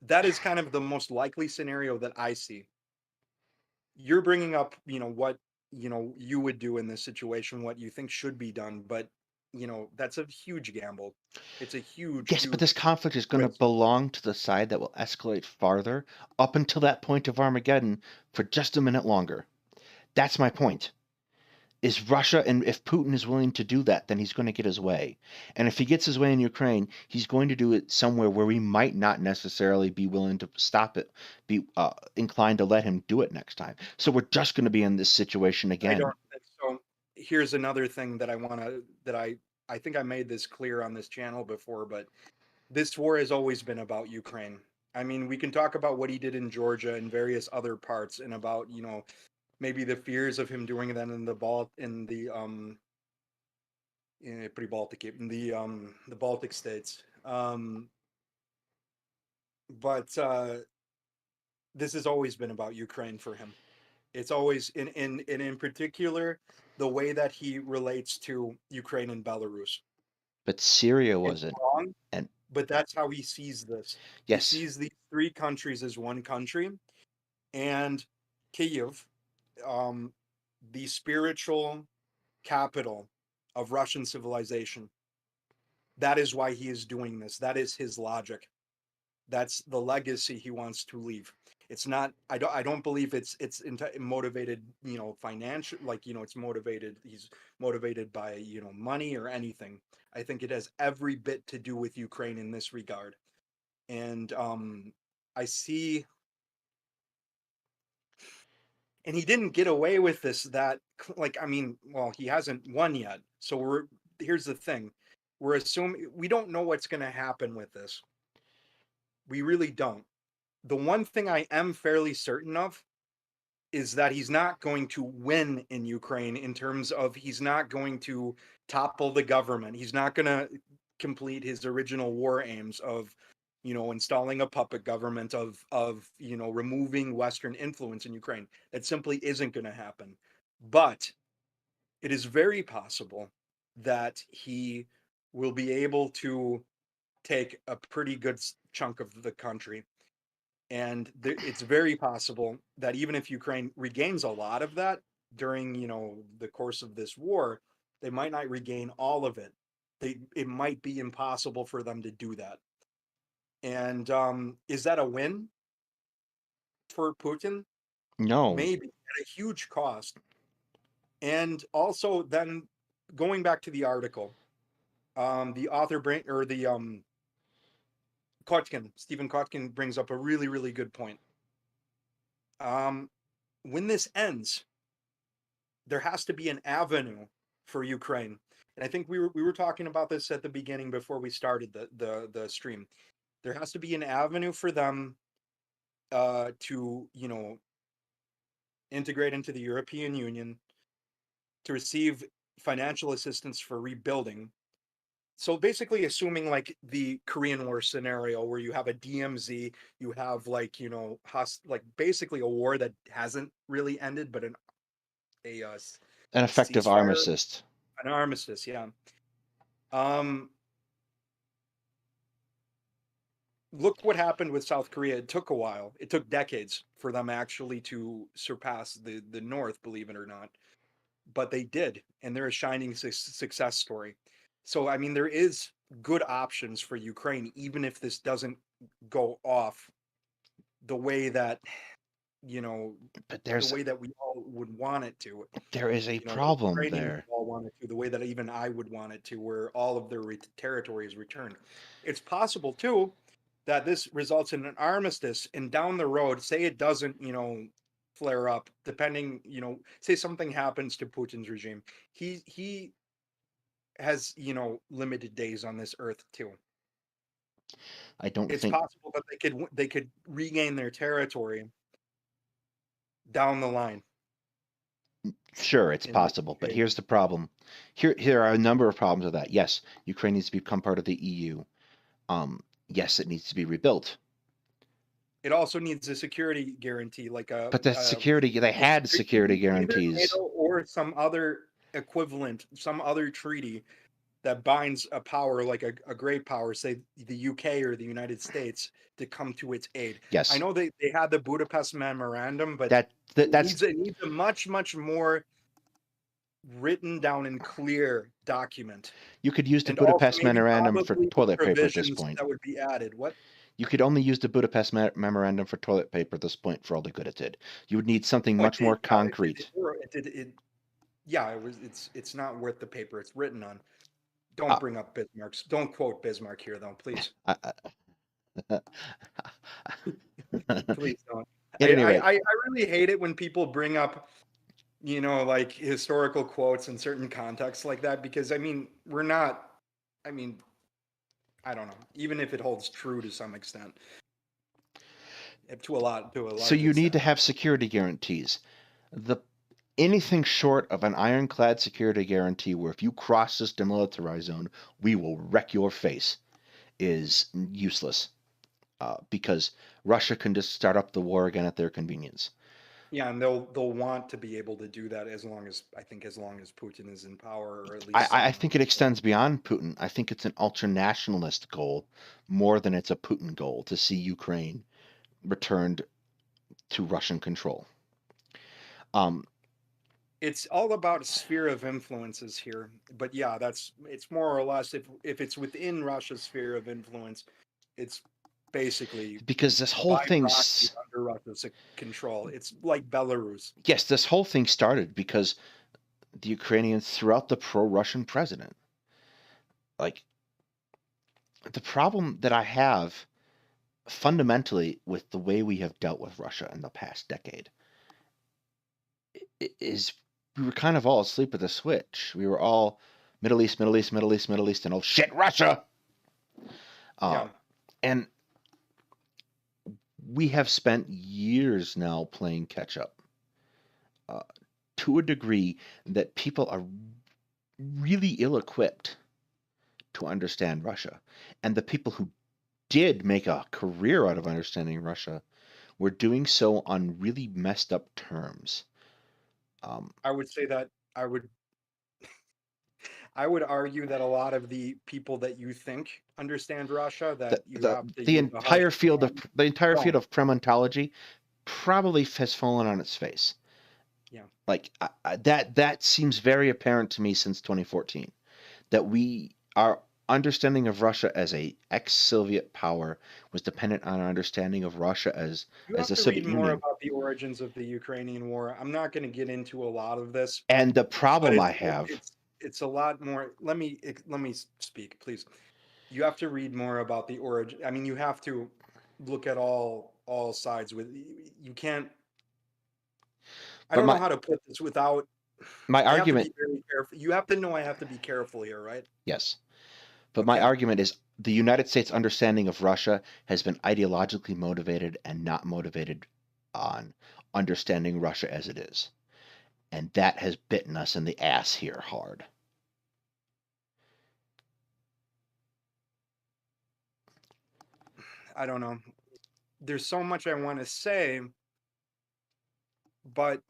That is kind of the most likely scenario that I see. You're bringing up, what you would do in this situation, what you think should be done, but that's a huge gamble. It's a huge, Yes, but this huge conflict is going to risk. belong to the side that will escalate farther up until that point of Armageddon for just a minute longer. That's my point. Is Russia, and if Putin is willing to do that, then he's going to get his way. And if he gets his way in Ukraine, he's going to do it somewhere where we might not necessarily be willing to stop it, be inclined to let him do it next time. So we're just going to be in this situation I don't again. think so. Here's another thing that I want to that I think I made this clear on this channel before, but this war has always been about Ukraine. I mean, we can talk about what he did in Georgia and various other parts, and about maybe the fears of him doing that in the Baltic states. But this has always been about Ukraine for him. It's always in particular the way that he relates to Ukraine and Belarus. But Syria It's wasn't. wrong, And but that's how he sees this. He yes, sees these three countries as one country, and Kyiv, um, the spiritual capital of Russian civilization. That is why he is doing this. That is his logic. That's the legacy he wants to leave. It's not. I don't believe it's motivated. Financial. Like it's motivated. He's motivated by money or anything. I think it has every bit to do with Ukraine in this regard. And I see. And he didn't get away with this. That like I mean, well, he hasn't won yet. So here's the thing. We're assuming we don't know what's going to happen with this. We really don't. The one thing I am fairly certain of is that he's not going to win in Ukraine in terms of he's not going to topple the government. He's not going to complete his original war aims of installing a puppet government of removing Western influence in Ukraine. That simply isn't going to happen. But it is very possible that he will be able to take a pretty good chunk of the country. And it's very possible that even if Ukraine regains a lot of that during, the course of this war, they might not regain all of it. It might be impossible for them to do that. And is that a win for Putin? No. Maybe at a huge cost. And also, then going back to the article, the author or the Stephen Kotkin brings up a really, really good point. When this ends, there has to be an avenue for Ukraine. And I think we were talking about this at the beginning before we started the stream. There has to be an avenue for them to integrate into the European Union, to receive financial assistance for rebuilding. So basically assuming like the Korean War scenario where you have a DMZ, you have like basically a war that hasn't really ended, but a An effective ceasefire, armistice. an armistice, yeah. Look what happened with South Korea. It took a while. It took decades for them actually to surpass the North, believe it or not. But they did, and they're a shining success story. So I mean, there is good options for Ukraine, even if this doesn't go off the way that But the way that we all would want it to. there is a The problem Ukrainians there. all want it to, the way that even I would want it to, where all of their territory is returned. It's possible too that this results in an armistice, and down the road, say it doesn't, flare up, depending, say something happens to Putin's regime. He has, limited days on this earth too. I don't It's think. possible that they could regain their territory down the line. Sure, it's possible, but here's the problem. Here are a number of problems with that. Yes, Ukraine needs to become part of the EU. Yes, it needs to be rebuilt. It also needs a security guarantee, like But the security, they had security either guarantees. NATO or some other equivalent, some other treaty that binds a power like a great power, say the UK or the United States, to come to its aid. I Yes, know they had the Budapest Memorandum, but that's it needs a much, much more written down and clear document. you could use the And also Budapest maybe Memorandum for probably toilet paper at this provisions point. that would be added. What? You could only use the Budapest Memorandum for toilet paper at this point for all the good it did. You would need something Oh, it much did. more Yeah, concrete. yeah, it's not worth the paper it's written on. Uh, Don't bring up Bismarck's. Don't quote Bismarck here, though, please. Please don't. At any rate, I really hate it when people bring up, like historical quotes in certain contexts like that, because I mean, we're not. I mean, I don't know. Even if it holds true to some extent, to a so large you need extent. to have security guarantees. The anything short of an ironclad security guarantee where if you cross this demilitarized zone, we will wreck your face is useless because Russia can just start up the war again at their convenience. Yeah, and they'll want to be able to do that as long as Putin is in power, or at least I someone. think it extends beyond Putin. I think it's an ultra-nationalist goal more than it's a Putin goal to see Ukraine returned to Russian control. It's all about sphere of influences here, but yeah, it's more or less if it's within Russia's sphere of influence, it's basically because this whole by proxy thing's under Russia's control. It's like Belarus. yes, this whole thing started because the Ukrainians threw out the pro-Russian president. Like the problem that I have fundamentally with the way we have dealt with Russia in the past decade is we were kind of all asleep at the switch. We were all Middle East, Middle East, Middle East, Middle East, and oh shit, Russia. Uh, Yeah. and we have spent years now playing catch up uh, to a degree that people are really ill equipped to understand Russia. And the people who did make a career out of understanding Russia were doing so on really messed up terms. I would say that I would I would argue that a lot of the people that you think understand Russia, that the, you the have to the use a harsh entire field of term, the entire field don't. of premontology probably has fallen on its face. Yeah. Like that seems very apparent to me since 2014 that our understanding of Russia as a ex-Soviet power was dependent on our understanding of Russia You as have the to read Soviet more Union. about the origins of the Ukrainian war. I'm not going to get into a lot of this, And the but problem I have, it's a lot more. Let me speak, please. You have to read more about the origin. I mean, you have to look at all sides with you can't I but don't know how to put this without my I have to argument, be very careful. You have to know I have to be careful here, right? yes, but my Okay. argument is the United States understanding of Russia has been ideologically motivated and not motivated on understanding Russia as it is. And that has bitten us in the ass here hard. I don't know. There's so much I want to say, but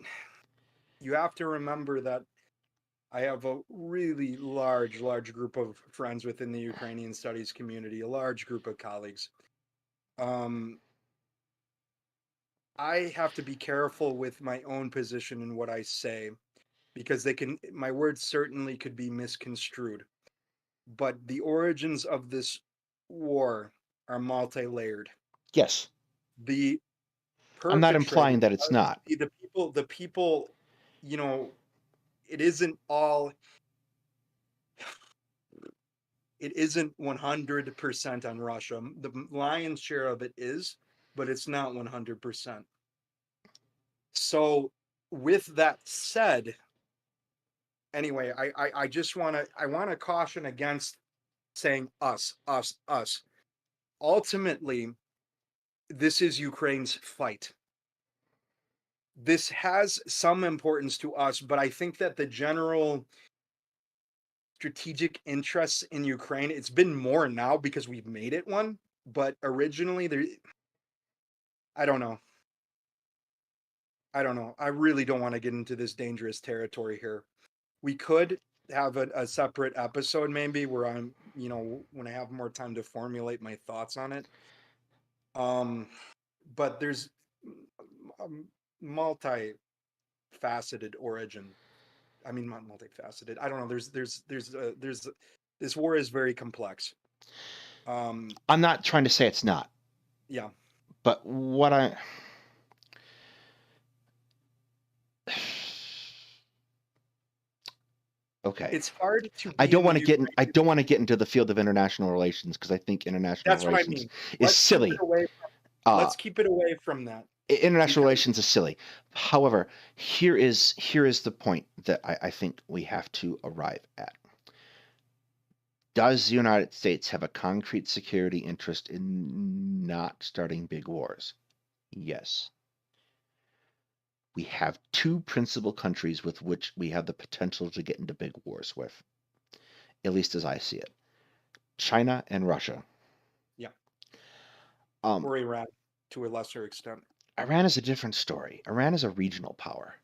you have to remember that I have a really large group of friends within the Ukrainian studies community, a large group of colleagues. Um, I have to be careful with my own position and what I say because my words certainly could be misconstrued. But the origins of this war are multi-layered. Yes, The I'm not perpetrators, implying that it's not. the people, you know, it isn't all it isn't 100% on Russia. The lion's share of it is, but it's not 100%. So with that said, anyway, I just want to caution against saying us, us, us. Ultimately, this is Ukraine's fight. This has some importance to us, but I think that the general strategic interests in Ukraine, it's been more now because we've made it one, but originally there I don't know. I don't know. I really don't want to get into this dangerous territory here. We could have a separate episode maybe where I'm, when I have more time to formulate my thoughts on it. Um, but there's a multifaceted origin. I mean, not multifaceted. I don't know. There's this war is very complex. I'm not trying to say it's not, Yeah. but what I okay. It's hard to I be don't in the want to get in, I Ukraine. don't want to get into the field of international relations because I think international That's what I relations mean. is Let's keep it silly. away from Uh, let's keep it away from that international because relations is silly. However, here is the point that I think we have to arrive at. Does the United States have a concrete security interest in not starting big wars? Yes. We have two principal countries with which we have the potential to get into big wars with, at least as I see it. China and Russia. yeah, Um, or Iran to a lesser extent. Iran is a different story. Iran is a regional power.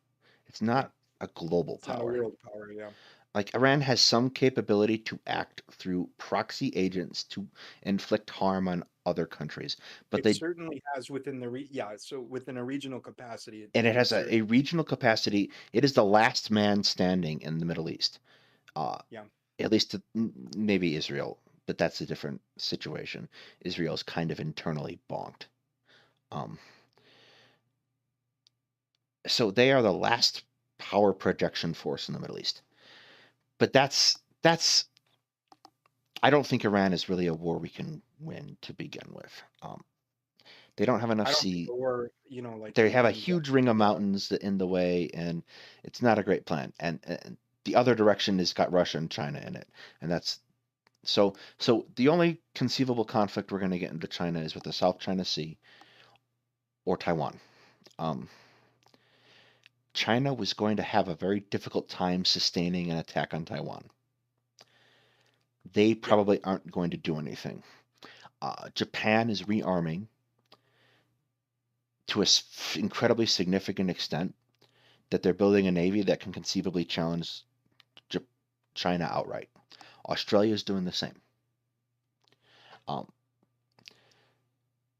It's Yeah, not a global it's not a power. world power. Yeah, Like Iran has some capability to act through proxy agents to inflict harm on other countries, but it they certainly has within yeah. So within a regional capacity, and it it has certainly a regional capacity. It is the last man standing in the Middle East. Uh, yeah. at least maybe Israel. but that's a different situation. Israel's kind of internally bonked. Um, so they are the last power projection force in the Middle East. But that's I don't think Iran is really a war we can win to begin with. They don't have enough I don't think sea. the war, you know, like They can have a win just huge ring of because of mountains in the way, and it's not a great plan. And the other direction has got Russia and China in it, and that's so. The only conceivable conflict we're going to get into China is with the South China Sea or Taiwan. Um, China was going to have a very difficult time sustaining an attack on Taiwan. They yeah. probably aren't going to do anything. Japan is rearming to an incredibly significant extent that they're building a navy that can conceivably challenge J- China outright. Australia is doing the same. Um,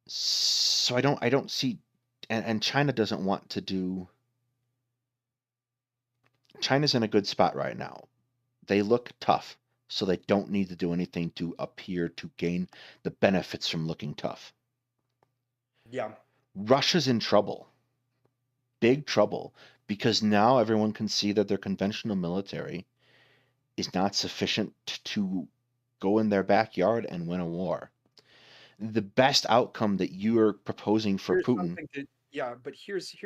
so I don't see, and China doesn't want to do. China's in a good spot right now. They look tough, so they don't need to do anything to appear to gain the benefits from looking tough. Yeah. Russia's in trouble, big trouble, because now everyone can see that their conventional military is not sufficient to go in their backyard and win a war. The best outcome that you are proposing for Here's Putin. something to yeah, but here's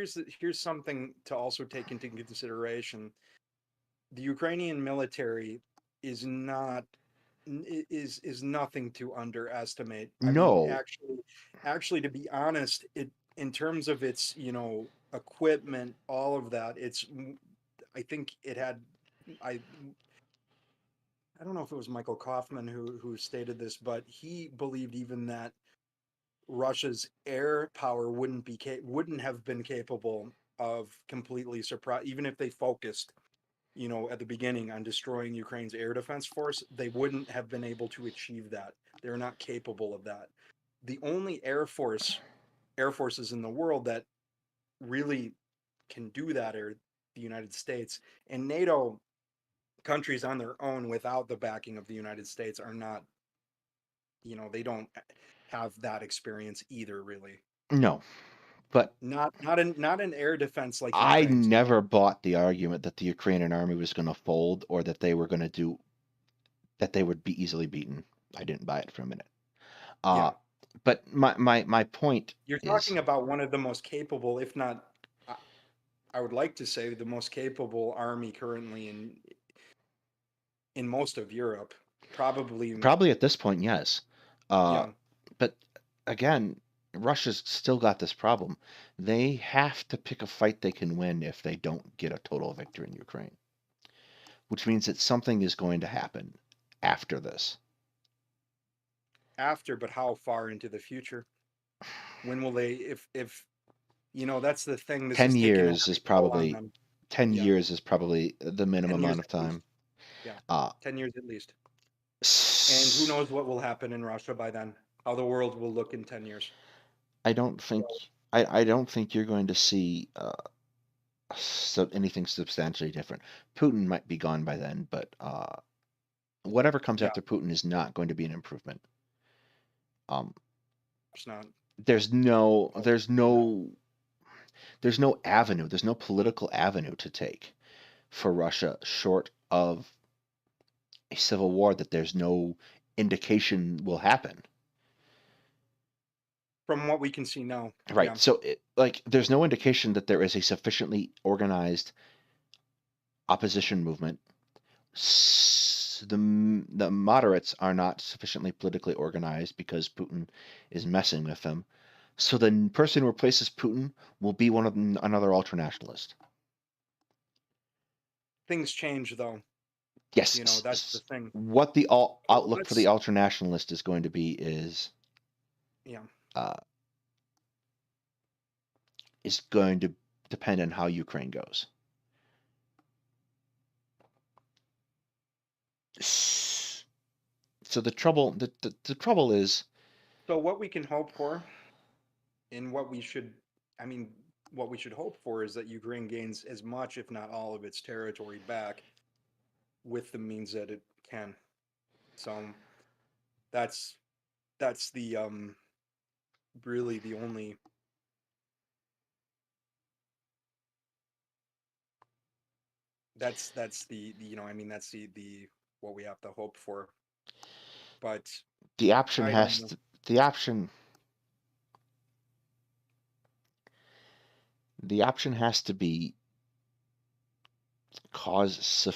something to also take into consideration. The Ukrainian military is not is nothing to underestimate. I mean, No, actually to be honest, it in terms of its, you know, equipment, all of that, I think it had I I don't know if it was Michael Kaufman who stated this, but he believed even that Russia's air power wouldn't have been capable of completely surprise, even if they focused, you know, at the beginning on destroying Ukraine's air defense force, they wouldn't have been able to achieve that. They're not capable of that. The only air forces in the world that really can do that are the United States, and NATO countries on their own without the backing of the United States are not, you know, they don't have that experience either, really. no. But Not in air defense like I Ukraine's. never bought the argument that the Ukrainian army was going to fold or that they were going to do that they would be easily beaten. I didn't buy it for a minute. Uh, Yeah, but my point you're is talking about one of the most capable, if not, I, I would like to say the most capable army currently in most of Europe. Probably, probably at this point, yes. Uh, yeah, but again, Russia's still got this problem. They have to pick a fight they can win if they don't get a total victory in Ukraine, which means that something is going to happen after this. after, but how far into the future? When will they? If you know, that's the thing. This 10 is taking a years is heavy toll on probably them. 10 Yeah, years is probably the minimum 10 years amount of at least. time. Yeah, Uh, 10 years at least. And who knows what will happen in Russia by then? How the world will look in 10 years. I don't think So, I don't think you're going to see anything substantially different. Putin might be gone by then, but whatever comes yeah, after Putin is not going to be an improvement. Um, it's not. there's no Oh, there's no. no there's no avenue, there's no political avenue to take for Russia short of a civil war that there's no indication will happen. From what we can see now, Right. yeah. So like there's no indication that there is a sufficiently organized opposition movement. The moderates are not sufficiently politically organized because Putin is messing with them. So the person who replaces Putin will be one of another ultranationalist. Things change though. Yes. You know, that's the thing. What the So outlook for the let's, ultranationalist is going to be yeah. uh, is going to depend on how Ukraine goes. So the trouble is So what we can hope for and what we should, I mean, what we should hope for is that Ukraine gains as much, if not all, of its territory back with the means that it can. So that's the really the only that's the you know, I mean, that's the what we have to hope for. But The option I don't has know. to, the option the option has to be cause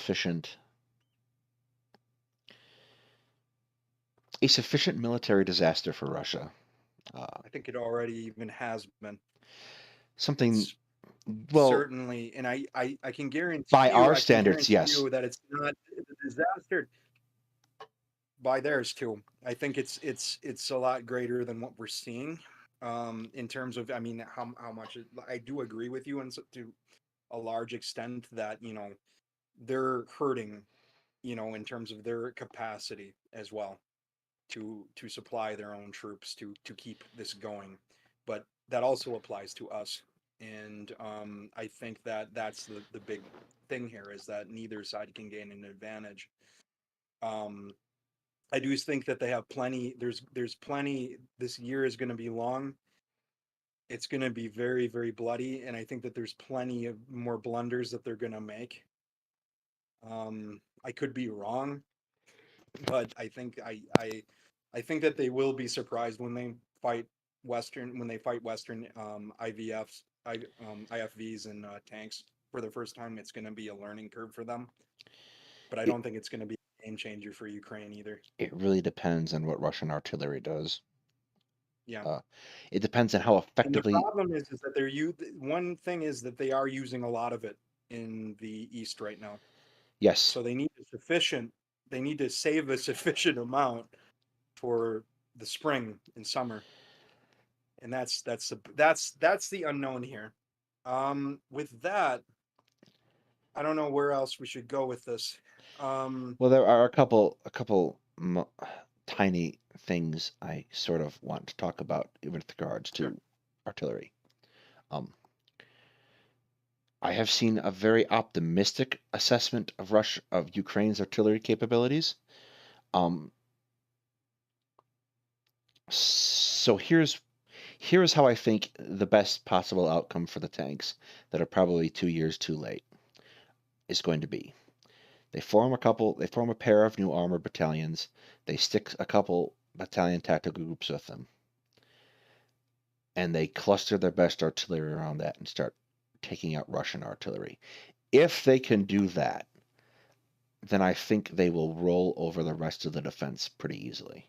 a sufficient military disaster for Russia. Uh, I think it already even has been. something, It's well, certainly, and I can guarantee by you, our I can standards, guarantee yes. you that it's not a disaster by theirs too. I think it's a lot greater than what we're seeing. In terms of, I mean, how much I do agree with you, and to a large extent that, you know, they're hurting, you know, in terms of their capacity as well to supply their own troops to keep this going. But that also applies to us. And I think that that's the big thing here, is that neither side can gain an advantage. Um, I do think that they have plenty. There's plenty. This year is going to be long. It's going to be very, very bloody, and I think that there's plenty of more blunders that they're going to make. I could be wrong, but I think that they will be surprised when they fight Western IVFs, IFVs and tanks for the first time. It's going to be a learning curve for them, but I It, don't think it's going to be a game changer for Ukraine either. it really depends on what Russian artillery does. Yeah. Uh, it depends on how And the effectively, problem is that one thing is that they are using a lot of it in the East right now. yes. So they need to save a sufficient amount for the spring and summer. And that's the unknown here. With that, I don't know where else we should go with this. Um, Well, there are a couple tiny things I sort of want to talk about with regards sure. to artillery. Um, I have seen a very optimistic assessment of Ukraine's artillery capabilities. Um, so here's how I think the best possible outcome for the tanks that are probably 2 years too late is going to be. They form a pair of new armor battalions. They stick a couple battalion tactical groups with them, and they cluster their best artillery around that and start taking out Russian artillery. If they can do that, then I think they will roll over the rest of the defense pretty easily.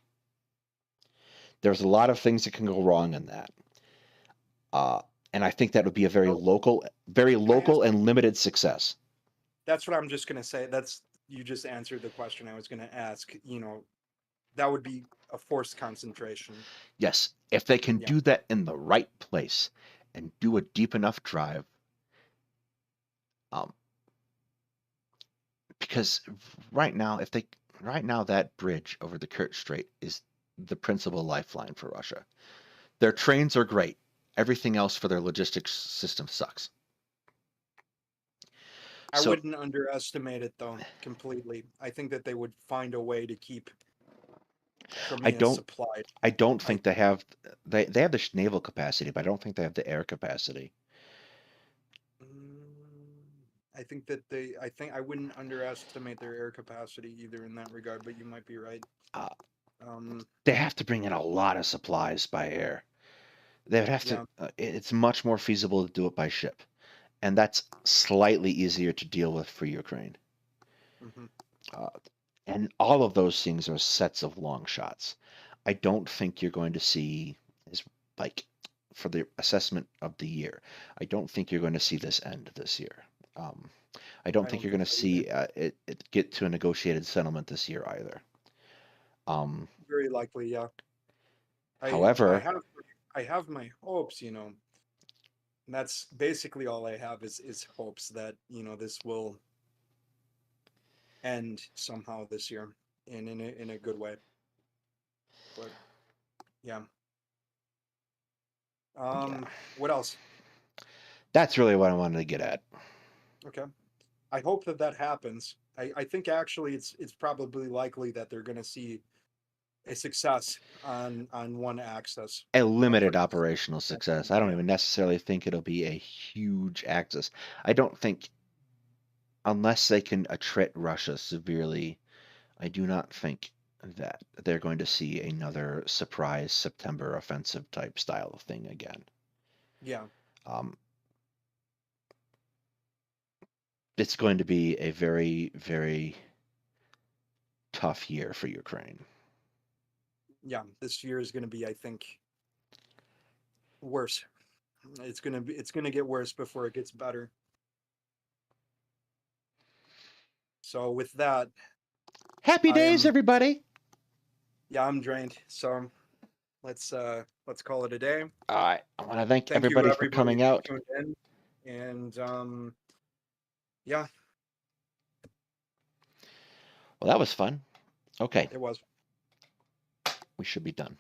There's a lot of things that can go wrong in that. Uh, and I think that would be a So very can I ask? local and limited success. That's what I'm just gonna say. That's You just answered the question I was gonna ask. You know, that would be a forced concentration. Yes, if they can Yeah, do that in the right place and do a deep enough drive, um, because right now that bridge over the Kerch Strait is the principal lifeline for Russia. Their trains are great. Everything else for their logistics system sucks. I So wouldn't underestimate it though completely. I think that they would find a way to keep I Crimea don't supplied. I don't I think they have the naval capacity, but I don't think they have the air capacity. I think that I think I wouldn't underestimate their air capacity either in that regard, but you might be right. Uh, Um, they have to bring in a lot of supplies by air. They would have to. yeah. It's much more feasible to do it by ship, and that's slightly easier to deal with for Ukraine. Hmm. Uh, and all of those things are sets of long shots. I don't think you're going to see is like for the assessment of the year. I don't think you're going to see this end this year. Um, I don't I think don't you're going think to so either. see it get to a negotiated settlement this year either. Um, Very likely, yeah. I I however, have I have my hopes, you know. And that's basically all I have is hopes that, you know, this will end somehow this year and in a good way. But yeah. yeah, What else? that's really what I wanted to get at. Okay. I hope that that happens. I think actually it's probably likely that they're going to see a success on one axis. A for limited this operational success. I campaign. don't Yeah. even necessarily think it'll be a huge axis. I don't think, unless they can attrit Russia severely, I do not think that they're going to see another surprise September offensive type style of thing again. Yeah. It's going to be a very, very tough year for Ukraine. Yeah. This year is going to be, I think, worse. It's going to get worse before it gets better. So with that, Happy days, everybody. Yeah, I'm drained. So let's call it a day. All right. I want to thank Thank you everybody for everybody coming who out. tuned in. And yeah, Well, that was fun. Okay. it was. We should be done.